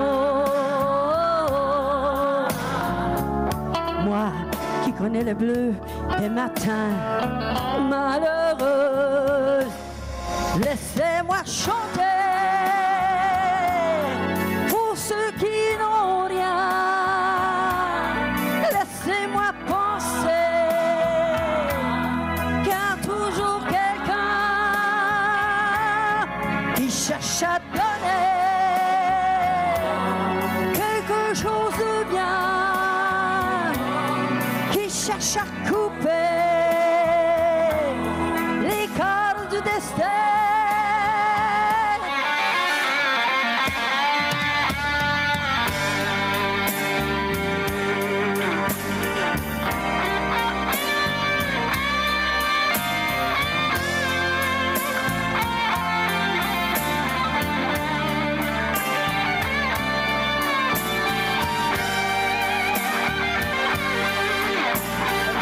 Moi qui connais le bleu des matins malheureux, laissez-moi chanter pour ceux qui n'ont rien. Laissez-moi penser qu'il y a toujours quelqu'un qui cherche à donner quelque chose de bien, qui cherche à couper les cartes du destin. destin.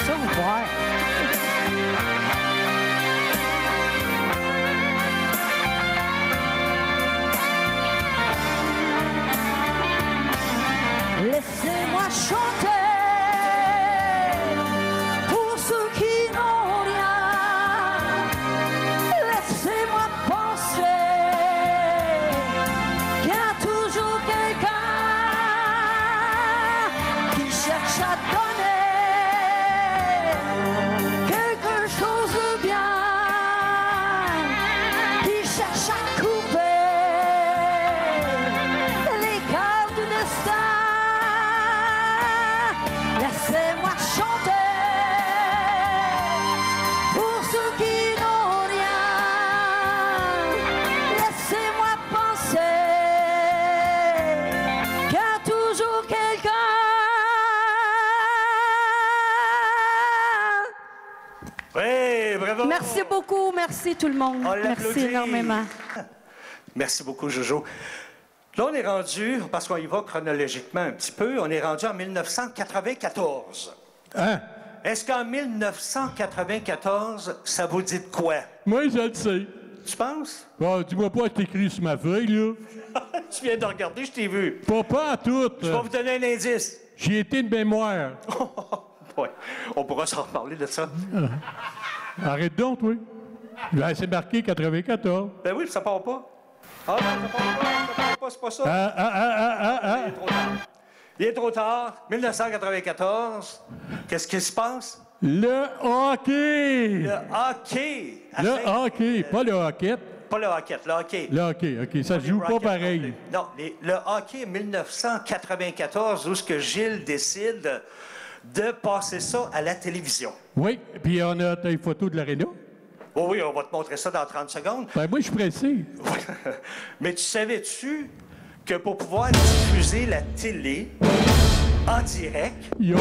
Ça, vous croire. Laissez-moi chanter pour ceux qui n'ont rien. Laissez-moi penser qu'il y a toujours quelqu'un qui cherche à donner quelque chose de bien, qui cherche à couper l'écart du destin. Laissez-moi chanter pour ceux qui n'ont rien. Laissez-moi penser qu'il y a toujours quelqu'un. Oui, bravo. Merci beaucoup, merci tout le monde. On Merci l'applaudit. énormément. Merci beaucoup, Jojo. Là, on est rendu, parce qu'on y va chronologiquement un petit peu, on est rendu en 1994. Hein? Est-ce qu'en 1994, ça vous dit de quoi? Moi, je le sais. Tu penses? Bon, dis-moi pas que c'est écrit sur ma feuille, là. Tu viens de regarder, je t'ai vu. Pas à tout. Je vais vous donner un indice. J'ai été de mémoire. Ouais, on pourra s'en reparler de ça. Arrête donc, oui. Ben, c'est marqué 94. Ben oui, ça part pas. Ah non, ça part pas, c'est pas ça. Il est trop tard. Il est trop tard. 1994. Qu'est-ce qui se passe? Le hockey! Le hockey! Le hockey, pas le hockey. Pas le hockey, le hockey. Le hockey, OK. Ça se joue pas pareil. Non, le hockey 1994, où ce que Gilles décide de passer ça à la télévision. Oui, puis on a une photo de l'aréna. Oh oui, on va te montrer ça dans 30 secondes. Ben moi, je suis pressé. Mais tu savais-tu que pour pouvoir diffuser la télé en direct, Yo.